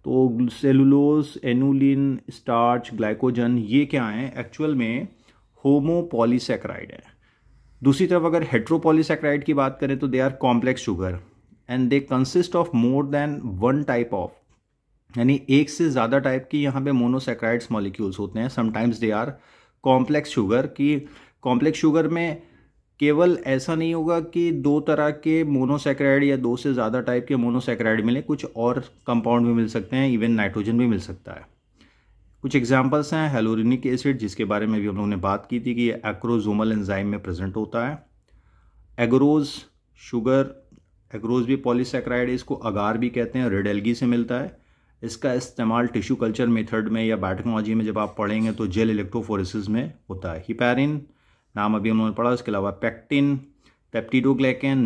तो सेलुलोज, एनुलिन, स्टार्च, ग्लाइकोजन ये क्या है, एक्चुअल में होमोपॉलीसैकराइड है। दूसरी तरफ अगर हेट्रोपॉलीसैकराइड की बात करें तो they are complex sugar and they consist of more than 1 type of, यानी एक से ज़्यादा टाइप की यहाँ पे मोनोसैकराइड्स मॉलिक्यूल्स होते हैं। Sometimes they are complex sugar. की कॉम्प्लेक्स शुगर में केवल ऐसा नहीं होगा कि 2 तरह के मोनोसैकराइड या 2 से ज़्यादा टाइप के मोनोसैकराइड मिले, कुछ और कंपाउंड भी मिल सकते हैं, इवन नाइट्रोजन भी मिल सकता है। कुछ एग्जांपल्स हैं हेलोरिनिक एसिड, जिसके बारे में भी हम लोगों ने बात की थी कि ये एक्रोसोमल एंजाइम में प्रेजेंट होता है। एगरोज शुगर, एगरोज भी पॉलीसैकराइड है, इसको अगार भी कहते हैं, रेड एल्गी से मिलता है। इसका इस्तेमाल टिश्यू कल्चर मेथड में या बायोटेक्नोलॉजी में जब आप पढ़ेंगे तो जेल इलेक्ट्रोफोरेसिस में होता है। हिपैरिन नाम अभी हम लोगों ने पढ़ा, इसके अलावा पेक्टिन, पेप्टिडोग्लाइकन,